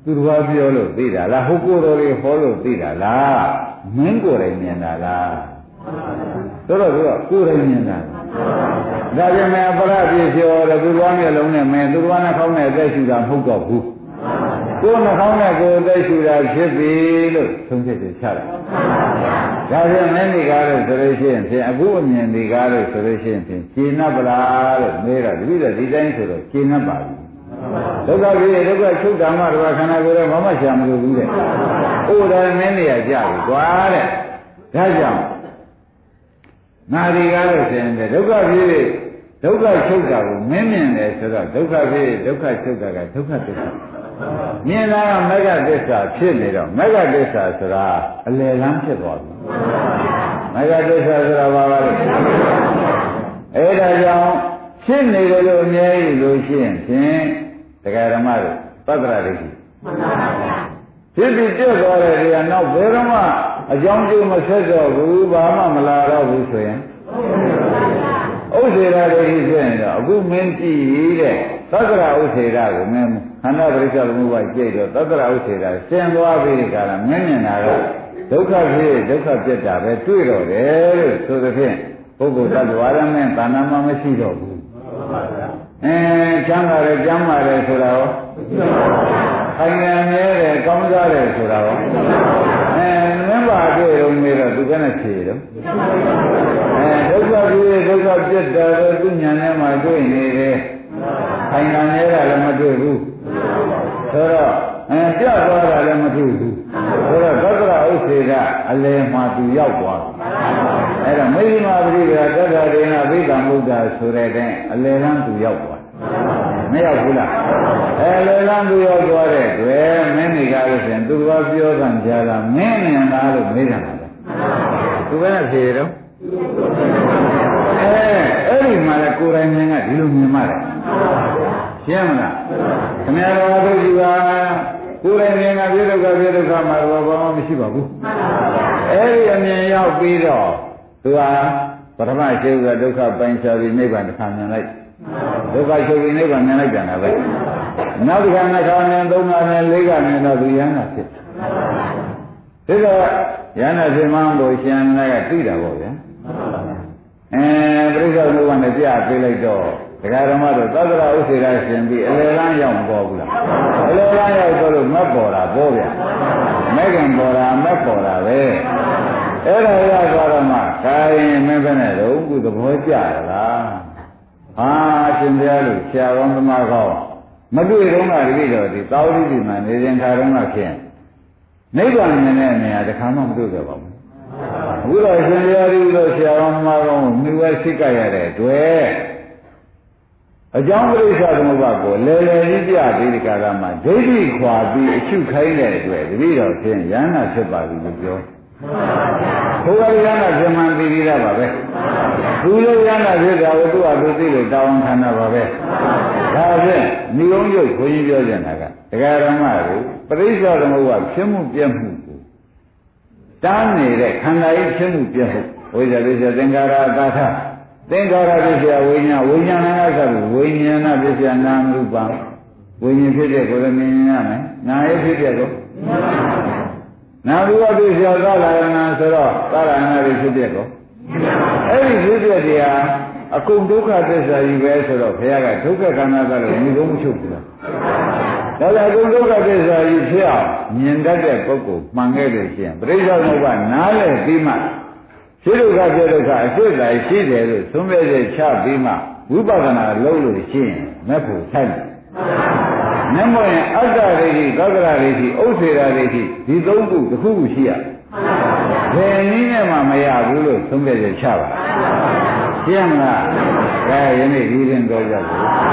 သူတော်ဘာပြောလို့သိတာလားဟုတ်ကိုယ်တော်လေးဟောလို့သိတာလားမင်းကိုယ်တိုင်မြင်တာလားတော့သူကကိုယ်တိုင်မြင်တာဒါကြောင့်မင်းအပရပြည့်ပြောတယ်သူတော်မျက်လုံးနဲ့မင်းသူတော်နှာခေါင်းနဲ့အသက်ရှူတာမဟုတ်တော့ဘူးကိုယ်နှာခေါင်းနဲ့ကိုယ်အသက်ရှူတာဖြစ်ပြီလို့သုံးချက်ချတာဒါကြောင့်မင်းဒီကားလို့ဆိုလို့ရှိရင်ဖြင့်အခုအမြင်ဒီကားလို့ဆိုလို့ရှိရင်ဖြင့်ရှင်း납ပလားလို့မေးတော့တပည့်တော်ဒီတိုင်းဆိုတော့ရှင်း납ပါဘူးဒုက္ခဖြစ်ဒုက္ခချုပ်တာမှတော့ခန္ဓာကိုယ်တော့ဘာမှရှာမလို့ဘူးတဲ့။ဥဒရမင်းနေရကြပြီကွာတဲ့။ဒါကြောင့်ငါဒီကားလို့ဆိုရင်ဒုက္ခဖြစ်ဒုက္ခချုပ်တာကိုမင်းမြင်တယ်ဆိုတော့ဒုက္ခဖြစ်ဒုက္ခချုပ်တာကဒုက္ခသစ္စာ။မြင်တာကမဂ္ဂသစ္စာဖြစ်နေတော့မဂ္ဂသစ္စာဆိုတာအလယ်လမ်းဖြစ်သွားပြီ။မဂ္ဂသစ္စာဆိုတာဘာပါလဲ။အဲဒါကြောင့်ဖြစ်နေတယ်လို့အမြဲလို့ရှိရင်ဖြင့်တရားဓမ္မတို့သတ္တရာဒိဋ္ဌိမှန်ပါဗျာဖြစ်ပြီးပြတ်သွားတဲ့နေရာနောက်ဘယ်တော့မှအကြောင်းကျိုးမဆက်တော့ဘူးဘာမှမလာတော့ဘူးဆိုရင်ဥစ္စေရာဒိဋ္ဌိဆိုရင်တော့အခုမင်းကြည့်တဲ့သတ္တရာဥစ္စေရာကိုမင်းခန္ဓာပရိစ္ဆေသမုပ္ပါကြိတ်တော့သတ္တရာဥစ္စေရာကျင်သွားပြီးဒီကရမင်းမြင်တာကဒုက္ခဖြစ်ဒုက္ခပြတ်တာပဲတွေ့တော့တယ်လို့ဆိုသဖြင့်ပုဂ္ဂိုလ်တ attva ရမင်းတဏ္ဍာမမရှိတော့ဘူးချမ်းသာတယ်ကျမ်းမာတယ်ဆိုတာရောခိုင်ငံမြဲတယ်ကောင်းစားတယ်ဆိုတာရောမင်းပါတွေ့ရုံနဲ့တော့သူကနဲ့ဖြေတော့ဒုက္ခဖြစ်ဒုက္ခပြတ်တယ်သူဉာဏ်နဲ့မှတွေ့နေတယ်ခိုင်ငံမြဲတာလည်းမတွေ့ဘူးဆိုတော့ပြတ်သွားတာလည်းမတွေ့ဘူးဆိုတော့သတ္တရာဥစ္စေကအလယ်မှာသူရောက်သွားအဲ့တော့မိမပရိဒါတတ္တရေနဘိဓမ္မုဒ္ဒဆိုတဲ့တဲ့အလယ်လမ်းသူရောက်သွားမရောက်ဘူးလားအလယ်လမ်းသူရောက်သွားတဲ့တွေ့မင်းနေကားလို့ဆိုရင်သူကပြောတာကြားတာမင်းမြင်လားလို့မေးတယ်သူပဲဖြေတော့အဲ့ဒီမှာလေကိုယ်တိုင်မြင်ကဒီလိုမြင်မှတယ်ရှင်းမလားခင်ဗျားတော်တို့ဒီပါကိုယ်တိုင်မြင်ကပြဒုက္ခပြဒုက္ခမှာတော့ဘာမှမရှိပါဘူးအဲ့ဒီအမြင်ရောက်ပြီးတော့သူဟာပထမရှိကဒုက္ခပိုင်းခြားပြီးနိဗ္ဗာန်တစ်ခါမြင်လိုက်ဒုက္ခချုပ်ပြီးနိဗ္ဗာန်မြင်လိုက်ကြတာပဲနောက်တစ်ခါနှစ်ခါမြင်သုံးခါမြင်လေးခါမြင်တော့သူယန္တာဖြစ်ဒီတော့ယန္တာဖြစ်မှန်းလို့ရှင်ကသိတာပေါ့ဗျာပရိစ္ဆေသမုပ္ပါနဲ့ပြပေးလိုက်တော့ ဒကာဓမ္မတို့သတ္တရဥစ္စေရရှင်ပြီးအလယ်လမ်းရောက်မပေါ်ဘူးလားအလယ်လမ်းရောက်ဆိုလို့မက်ပေါ်တာပေါ့ဗျမဲ့ခင်ပေါ်တာမက်ပေါ်တာပဲအဲ့ဒါရသွားတော့မှကာရင်မင်းပဲနဲ့တော့ခုသဘောကျရလားဟာရှင်ဘုရားလို့ဆရာကောင်းသမားကောင်းမတွေ့တော့ကတကယ်တော့ဒီသာဝတိဒီမှာနေရင်ခါတော့မှဖြင့်နိဗ္ဗာန်နဲ့နေရာတစ်ခါမှမတွေ့ကြပါဘူးအခုတော့ရှင်ဘုရားဒီလိုဆရာကောင်းသမားကောင်းကိုမြှဝဲစိတ်ကြရတဲ့အတွက်အကြောင်းပရိစ္ဆာသမုပ္ပါကိုလဲလဲကြီးပြပြီးဒီကာလမှာဒိဋ္ဌိခွာပြီးအချုပ်ခိုင်းတဲ့အတွက်တပည့်တော်ဖြင့်ယန္နာဖြစ်ပါပြီလို့ပြောဘုရားယန္နာပြမှန်ပြီးရပါပဲသူလိုယန္နာဖြစ်တာကိုသူ့အတူသိလို့တောင်းခံတာပါပဲဒါဖြင့်ညီုံရုပ်ခွင့်ပြောကြတာကတရားဓမ္မကိုပရိစ္ဆာသမုပ္ပါဖြစ်မှုပြည့်မှုကိုတားနေတဲ့ခန္ဓာကြီးဖြစ်မှုပြည့်မှုဝိဇ္ဇာပိစ္ဆသင်္ခါရအတ္ထသင်္ခါရပစ္စယဝိညာဉ်ဝိညာဏကဆိုဝိညာဏပစ္စယနာမရူပံဝိညာဉ်ဖြစ်တဲ့ကိုယ်လည်းမြင်ရမယ်နာယဖြစ်တဲ့ကိုနာရူပပစ္စယသလာရဏဆိုတော့သလာရဏတွေဖြစ်တဲ့ကိုအဲ့ဒီဖြစ်တဲ့တရားအကုန်ဒုက္ခသစ္စာကြီးပဲဆိုတော့ဘုရားကဒုက္ခခန္ဓာကလည်းဒီလိုမချုပ်ဘူးလားဒါလည်းအကုန်ဒုက္ခသစ္စာကြီးဖြစ်အောင်မြင်တတ်တဲ့ပုဂ္ဂိုလ်မှန်ခဲ့လို့ရှိရင်ပရိစ္ဆေသမုပ္ပါနားလည်ပြီးမှရှိဒုက္ခပြဒုက္ခအစစ်တိုင်ရှိတယ်လို့သုံးပြည့်ချပြီးမှဝိပဿနာလုပ်လို့ရှိရင်မက်ဖို့ထိုက်တယ်။မျက်မှောင်အတ္တရိတိသက္ကရာရိတိဥစ္စေရာရိတိဒီသုံးခုတစ်ခုခုရှိရ။ဘယ်နည်းနဲ့မှမရဘူးလို့သုံးပြည့်ချပါ။ရှင်းမလား။ဒါယနေ့ဒီရင်တော်ကြဘူး။